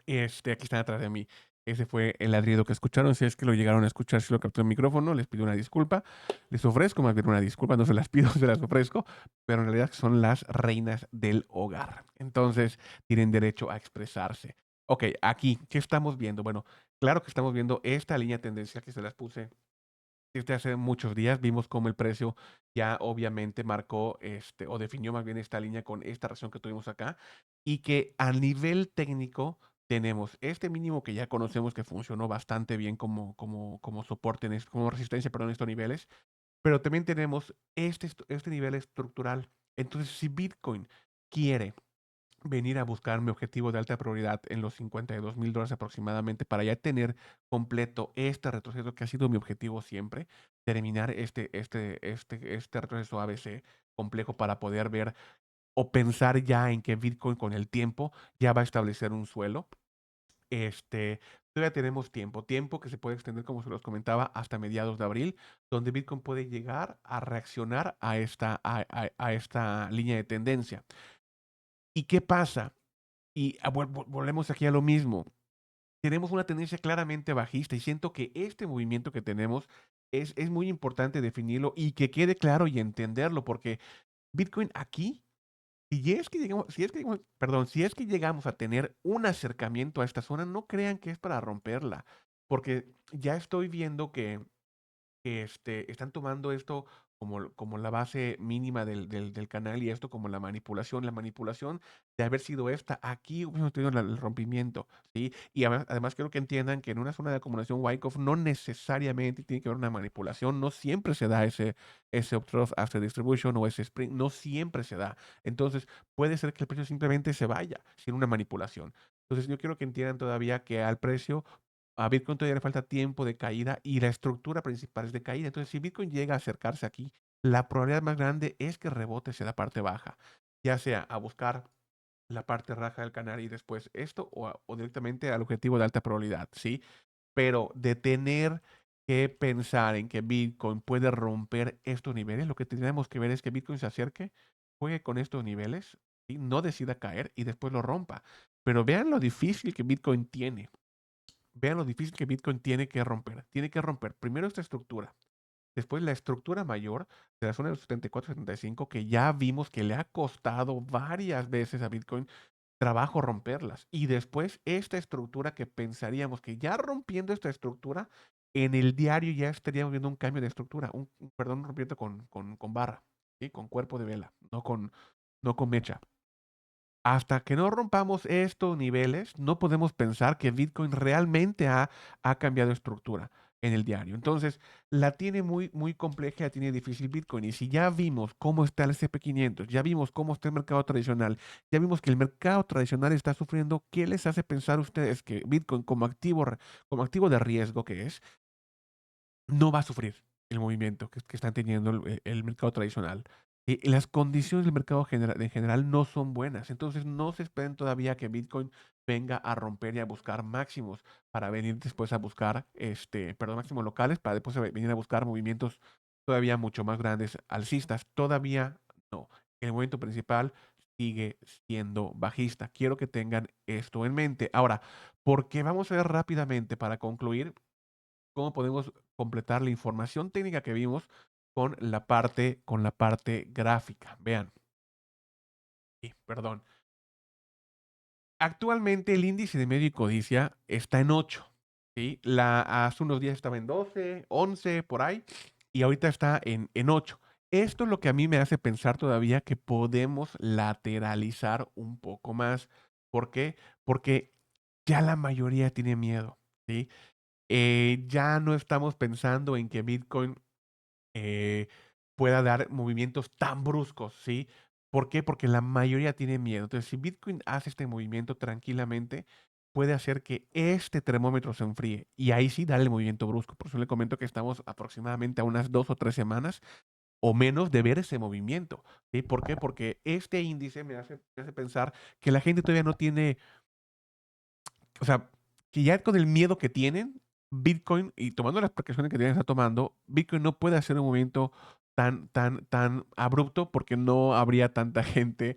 aquí están atrás de mí. Ese fue el ladrido que escucharon. Si es que lo llegaron a escuchar, si lo captó el micrófono, les pido una disculpa. Les ofrezco más bien una disculpa, no se las pido, se las ofrezco, pero en realidad son las reinas del hogar. Entonces, tienen derecho a expresarse. Ok, aquí, ¿qué estamos viendo? Bueno, claro que estamos viendo esta línea tendencial que se las puse desde hace muchos días. Vimos cómo el precio ya obviamente marcó o definió más bien esta línea con esta reacción que tuvimos acá, y que a nivel técnico tenemos este mínimo que ya conocemos que funcionó bastante bien como soporte, como resistencia, perdón, en estos niveles, pero también tenemos este nivel estructural. Entonces, si Bitcoin quiere venir a buscar mi objetivo de alta prioridad en los $52,000 aproximadamente para ya tener completo este retroceso que ha sido mi objetivo siempre, terminar este retroceso ABC complejo para poder ver o pensar ya en que Bitcoin con el tiempo ya va a establecer un suelo. Todavía tenemos tiempo que se puede extender, como se los comentaba, hasta mediados de abril, donde Bitcoin puede llegar a reaccionar a esta línea de tendencia. ¿Y qué pasa? Y volvemos aquí a lo mismo. Tenemos una tendencia claramente bajista y siento que este movimiento que tenemos es muy importante definirlo y que quede claro y entenderlo, porque Bitcoin aquí, si es que llegamos a tener un acercamiento a esta zona, no crean que es para romperla, porque ya estoy viendo que están tomando esto como la base mínima del canal y esto como la manipulación de haber sido esta. Aquí hemos tenido el rompimiento, ¿sí? Y además quiero que entiendan que en una zona de acumulación Wyckoff no necesariamente tiene que haber una manipulación, no siempre se da ese uptrough after distribution o ese spring, no siempre se da. Entonces, puede ser que el precio simplemente se vaya sin una manipulación. Entonces, yo quiero que entiendan todavía que al precio a Bitcoin todavía le falta tiempo de caída y la estructura principal es de caída. Entonces, si Bitcoin llega a acercarse aquí, la probabilidad más grande es que rebote hacia la parte baja, ya sea a buscar la parte raja del canal y después esto o directamente al objetivo de alta probabilidad, ¿sí? Pero de tener que pensar en que Bitcoin puede romper estos niveles, lo que tenemos que ver es que Bitcoin se acerque, juegue con estos niveles y no decida caer y después lo rompa. Pero vean lo difícil que Bitcoin tiene. Vean lo difícil que Bitcoin tiene que romper. Tiene que romper primero esta estructura, después la estructura mayor de la zona de los 74-75, que ya vimos que le ha costado varias veces a Bitcoin trabajo romperlas. Y después esta estructura que pensaríamos que ya rompiendo esta estructura, en el diario ya estaríamos viendo un cambio de estructura, perdón, rompiendo con barra, ¿sí? Con cuerpo de vela, no con mecha. Hasta que no rompamos estos niveles, no podemos pensar que Bitcoin realmente ha cambiado estructura en el diario. Entonces, la tiene muy, muy compleja, la tiene difícil Bitcoin. Y si ya vimos cómo está el SP500, ya vimos cómo está el mercado tradicional, ya vimos que el mercado tradicional está sufriendo, ¿qué les hace pensar a ustedes que Bitcoin como activo de riesgo que es, no va a sufrir el movimiento que están teniendo el mercado tradicional? Las condiciones del mercado en general no son buenas. Entonces, no se esperen todavía que Bitcoin venga a romper y a buscar máximos para venir después a buscar, perdón, máximos locales para después venir a buscar movimientos todavía mucho más grandes alcistas. Todavía no. El movimiento principal sigue siendo bajista. Quiero que tengan esto en mente. Ahora, porque vamos a ver rápidamente para concluir cómo podemos completar la información técnica que vimos con la parte gráfica. Vean, perdón. Actualmente el índice de medio y codicia está en 8. ¿Sí? Hace unos días estaba en 12, 11, por ahí, y ahorita está en 8. Esto es lo que a mí me hace pensar todavía que podemos lateralizar un poco más. ¿Por qué? Porque ya la mayoría tiene miedo, ¿sí? Ya no estamos pensando en que Bitcoin eh, pueda dar movimientos tan bruscos, ¿sí? ¿Por qué? Porque la mayoría tiene miedo. Entonces, si Bitcoin hace este movimiento tranquilamente, puede hacer que este termómetro se enfríe y ahí sí darle el movimiento brusco. Por eso le comento que estamos aproximadamente a unas 2 o 3 semanas o menos de ver ese movimiento, ¿sí? ¿Por qué? Porque este índice me hace pensar que la gente todavía no tiene, o sea, que ya con el miedo que tienen, Bitcoin, y tomando las precauciones que está tomando, Bitcoin no puede hacer un movimiento tan abrupto porque no habría tanta gente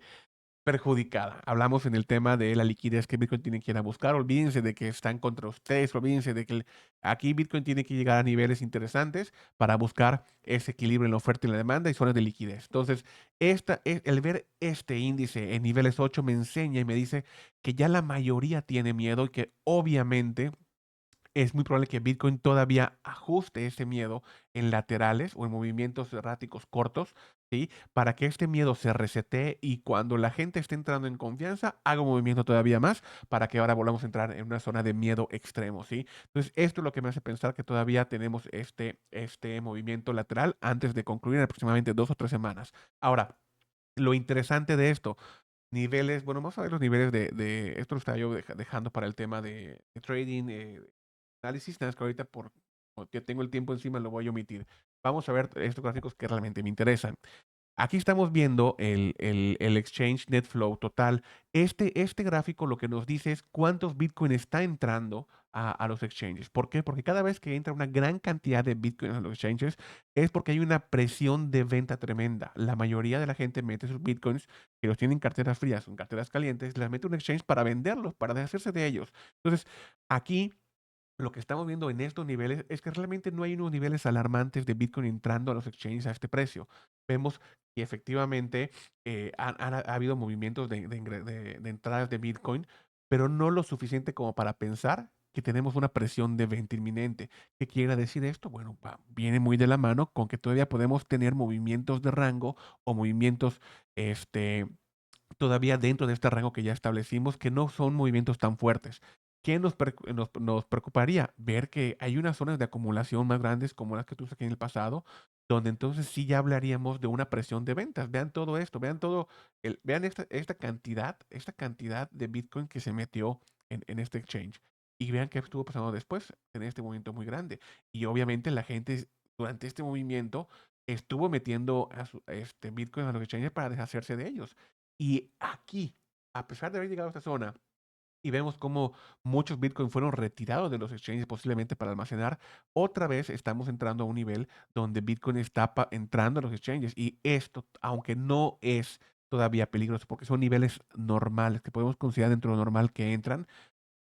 perjudicada. Hablamos en el tema de la liquidez que Bitcoin tiene que ir a buscar. Olvídense de que están contra ustedes, olvídense de que aquí Bitcoin tiene que llegar a niveles interesantes para buscar ese equilibrio en la oferta y la demanda y zonas de liquidez. Entonces, el ver este índice en niveles 8 me enseña y me dice que ya la mayoría tiene miedo y que obviamente es muy probable que Bitcoin todavía ajuste ese miedo en laterales o en movimientos erráticos cortos, ¿sí? Para que este miedo se resetee y cuando la gente esté entrando en confianza, haga un movimiento todavía más para que ahora volvamos a entrar en una zona de miedo extremo, ¿sí? Entonces, esto es lo que me hace pensar que todavía tenemos este movimiento lateral antes de concluir en aproximadamente 2 o 3 semanas. Ahora, lo interesante de esto, niveles, bueno, vamos a ver los niveles esto lo estaba yo dejando para el tema de trading, análisis, nada más que ahorita porque tengo el tiempo encima lo voy a omitir. Vamos a ver estos gráficos que realmente me interesan. Aquí estamos viendo el Exchange Net Flow total. Este gráfico lo que nos dice es cuántos Bitcoin está entrando a los exchanges. ¿Por qué? Porque cada vez que entra una gran cantidad de Bitcoin a los exchanges es porque hay una presión de venta tremenda. La mayoría de la gente mete sus Bitcoins que los tienen en carteras frías o en carteras calientes, las mete a un exchange para venderlos, para deshacerse de ellos. Entonces, aquí lo que estamos viendo en estos niveles es que realmente no hay unos niveles alarmantes de Bitcoin entrando a los exchanges a este precio. Vemos que efectivamente ha habido movimientos de entradas de Bitcoin, pero no lo suficiente como para pensar que tenemos una presión de venta inminente. ¿Qué quiere decir esto? Bueno, viene muy de la mano con que todavía podemos tener movimientos de rango o movimientos este, todavía dentro de este rango que ya establecimos, que no son movimientos tan fuertes. ¿Qué nos preocuparía? Ver que hay unas zonas de acumulación más grandes como las que tuvimos aquí en el pasado, donde entonces sí ya hablaríamos de una presión de ventas. Vean todo esto, vean todo, vean esta cantidad de Bitcoin que se metió en este exchange. Y vean qué estuvo pasando después en este movimiento muy grande. Y obviamente la gente durante este movimiento estuvo metiendo a Bitcoin a los exchanges para deshacerse de ellos. Y aquí, a pesar de haber llegado a esta zona, y vemos cómo muchos Bitcoin fueron retirados de los exchanges posiblemente para almacenar, otra vez estamos entrando a un nivel donde Bitcoin está entrando a los exchanges. Y esto, aunque no es todavía peligroso, porque son niveles normales que podemos considerar dentro de lo normal que entran,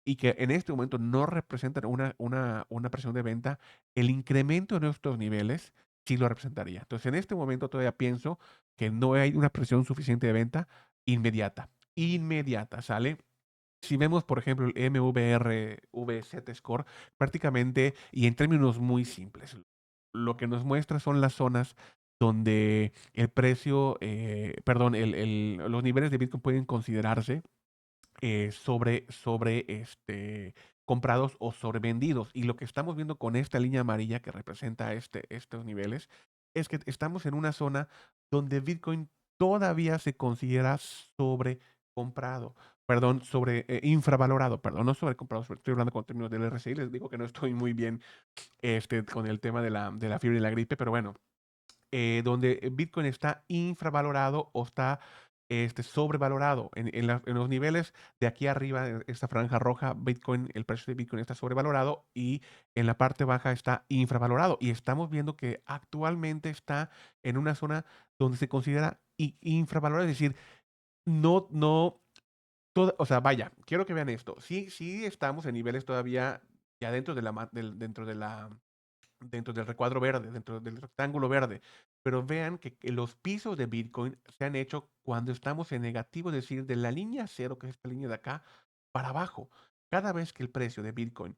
y que en este momento no representan una presión de venta, el incremento de estos niveles sí lo representaría. Entonces, en este momento todavía pienso que no hay una presión suficiente de venta inmediata. Inmediata, ¿sale? Si vemos, por ejemplo, el MVRV Score, prácticamente, y en términos muy simples, lo que nos muestra son las zonas donde el precio, perdón, los niveles de Bitcoin pueden considerarse comprados o sobrevendidos. Y lo que estamos viendo con esta línea amarilla que representa estos niveles es que estamos en una zona donde Bitcoin todavía se considera sobrecomprado, perdón, infravalorado, perdón, no sobrecomprado, estoy hablando con términos del RSI, les digo que no estoy muy bien con el tema de la fiebre y la gripe, pero bueno, donde Bitcoin está infravalorado o está sobrevalorado. En los niveles de aquí arriba, en esta franja roja, Bitcoin, el precio de Bitcoin está sobrevalorado y en la parte baja está infravalorado. Y estamos viendo que actualmente está en una zona donde se considera infravalorado, es decir, no, no, o sea, vaya, quiero que vean esto. Sí, sí estamos en niveles todavía ya dentro del recuadro verde, dentro del rectángulo verde. Pero vean que los pisos de Bitcoin se han hecho cuando estamos en negativo, es decir, de la línea cero, que es esta línea de acá, para abajo. Cada vez que el precio de Bitcoin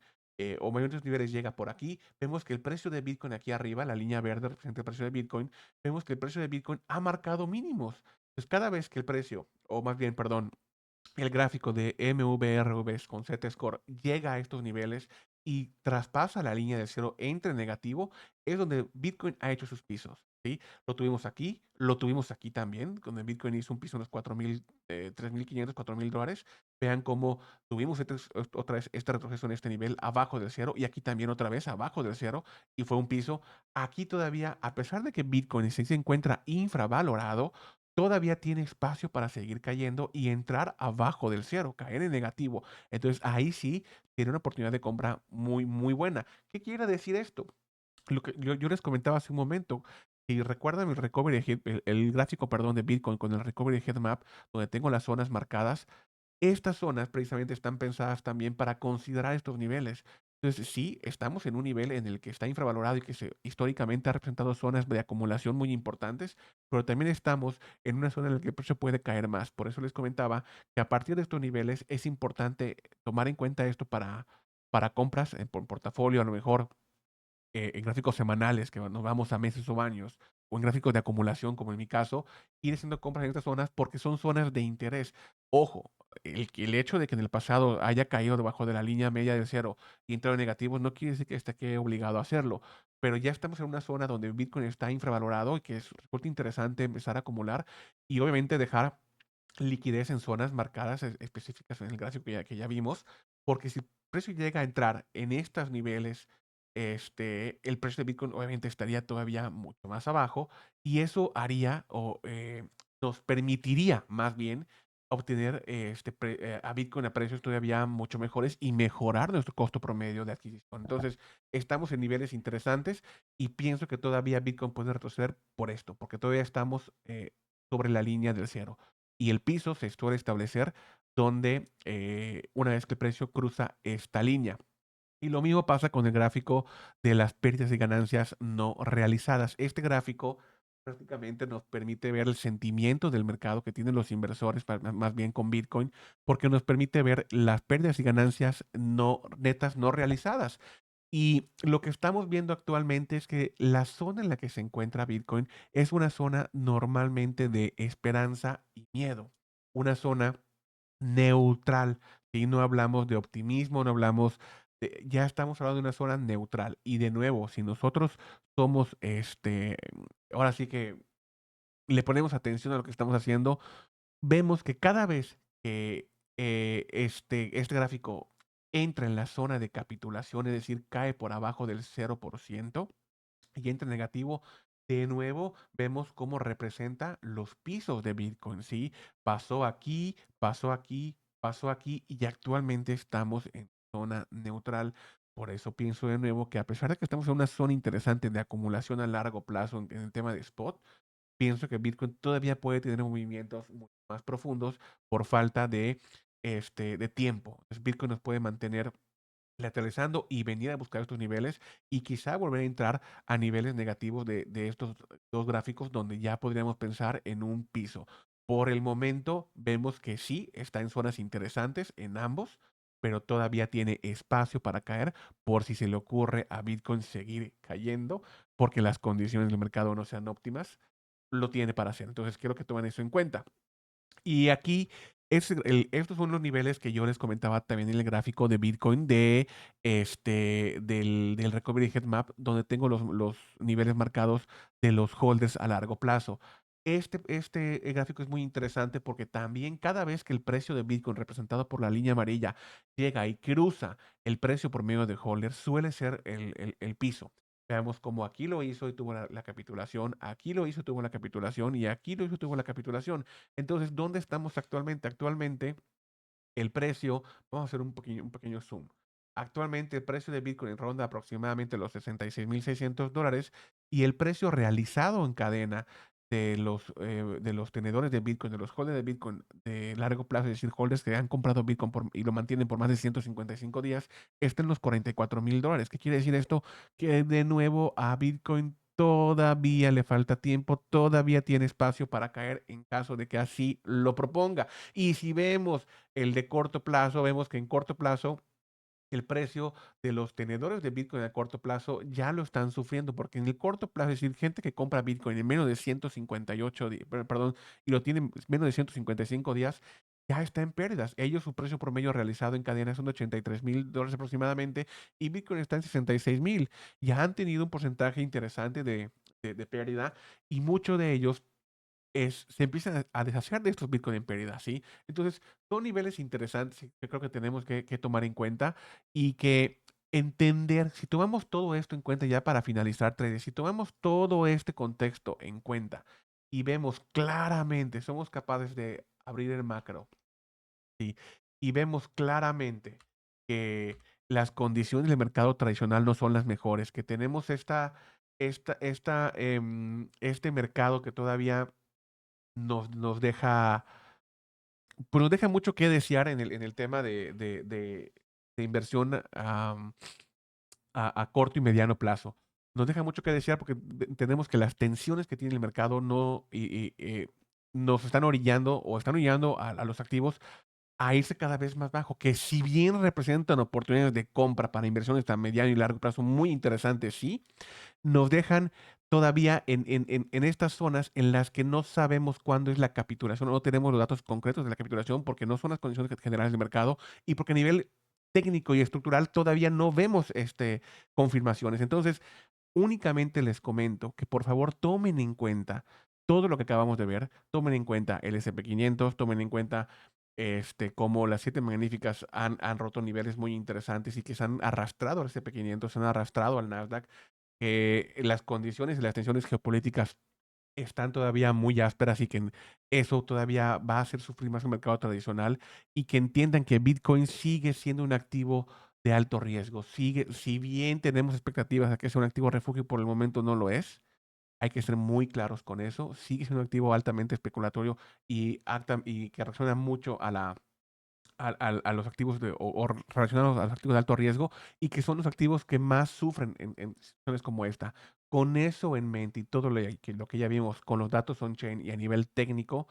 o mayores niveles llega por aquí, vemos que el precio de Bitcoin aquí arriba, la línea verde representa el precio de Bitcoin, vemos que el precio de Bitcoin ha marcado mínimos. Entonces, cada vez que el precio, o más bien, perdón, el gráfico de MVRV con Z-Score llega a estos niveles y traspasa la línea de cero entre negativo, es donde Bitcoin ha hecho sus pisos. ¿Sí? Lo tuvimos aquí, lo tuvimos aquí también, donde Bitcoin hizo un piso en los 4.000, 3.500, $4.000. Vean cómo tuvimos otra vez este retroceso en este nivel abajo del cero y aquí también otra vez abajo del cero y fue un piso. Aquí todavía, a pesar de que Bitcoin se encuentra infravalorado, todavía tiene espacio para seguir cayendo y entrar abajo del cero, caer en negativo. Entonces ahí sí tiene una oportunidad de compra muy, muy buena. ¿Qué quiere decir esto? Lo que yo les comentaba hace un momento, y recuerdan el recovery el gráfico, perdón, de Bitcoin con el recovery head map, donde tengo las zonas marcadas. Estas zonas precisamente están pensadas también para considerar estos niveles. Entonces, sí, estamos en un nivel en el que está infravalorado y que históricamente ha representado zonas de acumulación muy importantes, pero también estamos en una zona en la que el precio puede caer más. Por eso les comentaba que a partir de estos niveles es importante tomar en cuenta esto para compras por portafolio, a lo mejor en gráficos semanales, que nos vamos a meses o años, o en gráficos de acumulación, como en mi caso, ir haciendo compras en estas zonas porque son zonas de interés. Ojo, el hecho de que en el pasado haya caído debajo de la línea media del cero y entrado en negativos no quiere decir que esté obligado a hacerlo, pero ya estamos en una zona donde Bitcoin está infravalorado y que resulta interesante empezar a acumular y obviamente dejar liquidez en zonas marcadas específicas en el gráfico que ya vimos, porque si el precio llega a entrar en estos niveles, el precio de Bitcoin obviamente estaría todavía mucho más abajo y eso haría o nos permitiría más bien obtener a Bitcoin a precios todavía mucho mejores y mejorar nuestro costo promedio de adquisición. Entonces, estamos en niveles interesantes y pienso que todavía Bitcoin puede retroceder por esto, porque todavía estamos sobre la línea del cero y el piso se suele establecer donde una vez que el precio cruza esta línea. Y lo mismo pasa con el gráfico de las pérdidas y ganancias no realizadas. Este gráfico prácticamente nos permite ver el sentimiento del mercado que tienen los inversores, más bien con Bitcoin, porque nos permite ver las pérdidas y ganancias no netas no realizadas. Y lo que estamos viendo actualmente es que la zona en la que se encuentra Bitcoin es una zona normalmente de esperanza y miedo, una zona neutral. Y no hablamos de optimismo, no hablamos ya estamos hablando de una zona neutral. Y de nuevo, si nosotros somos, ahora sí que le ponemos atención a lo que estamos haciendo, vemos que cada vez que este gráfico entra en la zona de capitulación, es decir, cae por abajo del 0% y entra en negativo, de nuevo vemos cómo representa los pisos de Bitcoin, ¿sí? Pasó aquí, pasó aquí, pasó aquí y actualmente estamos en zona neutral. Por eso pienso de nuevo que a pesar de que estamos en una zona interesante de acumulación a largo plazo en el tema de spot, pienso que Bitcoin todavía puede tener movimientos mucho más profundos por falta de tiempo. Entonces, Bitcoin nos puede mantener lateralizando y venir a buscar estos niveles y quizá volver a entrar a niveles negativos de estos dos gráficos donde ya podríamos pensar en un piso. Por el momento vemos que sí está en zonas interesantes en ambos, pero todavía tiene espacio para caer por si se le ocurre a Bitcoin seguir cayendo porque las condiciones del mercado no sean óptimas, lo tiene para hacer. Entonces quiero que tomen eso en cuenta. Y aquí estos son los niveles que yo les comentaba también en el gráfico de Bitcoin del Recovery Head Map, donde tengo los niveles marcados de los holders a largo plazo. Este gráfico es muy interesante porque también cada vez que el precio de Bitcoin representado por la línea amarilla llega y cruza el precio por medio de holders, suele ser el piso. Veamos cómo aquí lo hizo y tuvo la capitulación, aquí lo hizo y tuvo la capitulación y aquí lo hizo y tuvo la capitulación. Entonces, ¿dónde estamos actualmente? Actualmente, el precio, vamos a hacer un pequeño zoom. Actualmente, el precio de Bitcoin ronda aproximadamente los $66,600 y el precio realizado en cadena de los tenedores de Bitcoin, de los holders de Bitcoin de largo plazo, es decir, holders que han comprado Bitcoin y lo mantienen por más de 155 días, está en los $44,000. ¿Qué quiere decir esto? Que de nuevo a Bitcoin todavía le falta tiempo, todavía tiene espacio para caer en caso de que así lo proponga. Y si vemos el de corto plazo, vemos que en corto plazo el precio de los tenedores de Bitcoin a corto plazo ya lo están sufriendo, porque en el corto plazo, es decir, gente que compra Bitcoin en menos de 158 días, perdón, y lo tienen menos de 155 días, ya está en pérdidas. Ellos, su precio promedio realizado en cadena son de $83,000 aproximadamente, y Bitcoin está en 66,000. Ya han tenido un porcentaje interesante de pérdida, y muchos de ellos se empiezan a deshacer de estos Bitcoin en pérdida, ¿sí? Entonces, son niveles interesantes que creo que tenemos que tomar en cuenta y que entender, si tomamos todo esto en cuenta ya para finalizar, traders, si tomamos todo este contexto en cuenta y vemos claramente, somos capaces de abrir el macro, ¿sí? Y vemos claramente que las condiciones del mercado tradicional no son las mejores, que tenemos este mercado que todavía nos deja, pues nos deja mucho que desear en el tema de inversión a corto y mediano plazo. Nos deja mucho que desear porque entendemos que las tensiones que tiene el mercado no, nos están orillando o están orillando a los activos a irse cada vez más bajo, que si bien representan oportunidades de compra para inversiones a mediano y largo plazo muy interesantes, sí, nos dejan todavía en estas zonas en las que no sabemos cuándo es la capitulación, no tenemos los datos concretos de la capitulación porque no son las condiciones generales del mercado y porque a nivel técnico y estructural todavía no vemos confirmaciones. Entonces, únicamente les comento que por favor tomen en cuenta todo lo que acabamos de ver, tomen en cuenta el S&P 500, tomen en cuenta cómo las siete magníficas han roto niveles muy interesantes y que se han arrastrado al S&P 500, se han arrastrado al Nasdaq, que las condiciones y las tensiones geopolíticas están todavía muy ásperas y que eso todavía va a hacer sufrir más el mercado tradicional y que entiendan que Bitcoin sigue siendo un activo de alto riesgo. Sigue, si bien tenemos expectativas de que sea un activo refugio, por el momento no lo es. Hay que ser muy claros con eso. Sigue siendo un activo altamente especulatorio y que reacciona mucho a los activos o relacionados a los activos de alto riesgo y que son los activos que más sufren en situaciones como esta. Con eso en mente y todo lo que ya vimos con los datos on-chain y a nivel técnico,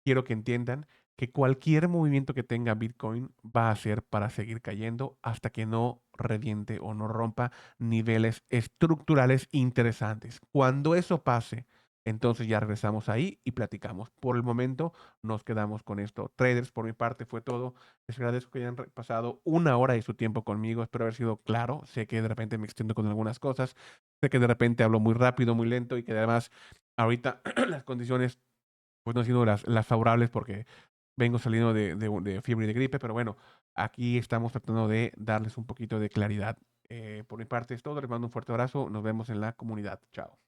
quiero que entiendan que cualquier movimiento que tenga Bitcoin va a ser para seguir cayendo hasta que no reviente o no rompa niveles estructurales interesantes. Cuando eso pase, entonces ya regresamos ahí y platicamos. Por el momento nos quedamos con esto. Traders, por mi parte fue todo. Les agradezco que hayan pasado una hora de su tiempo conmigo. Espero haber sido claro. Sé que de repente me extiendo con algunas cosas. Sé que de repente hablo muy rápido, muy lento y que además ahorita las condiciones pues no han sido las favorables porque vengo saliendo de fiebre y de gripe, pero bueno, aquí estamos tratando de darles un poquito de claridad. Por mi parte es todo, les mando un fuerte abrazo, nos vemos en la comunidad, chao.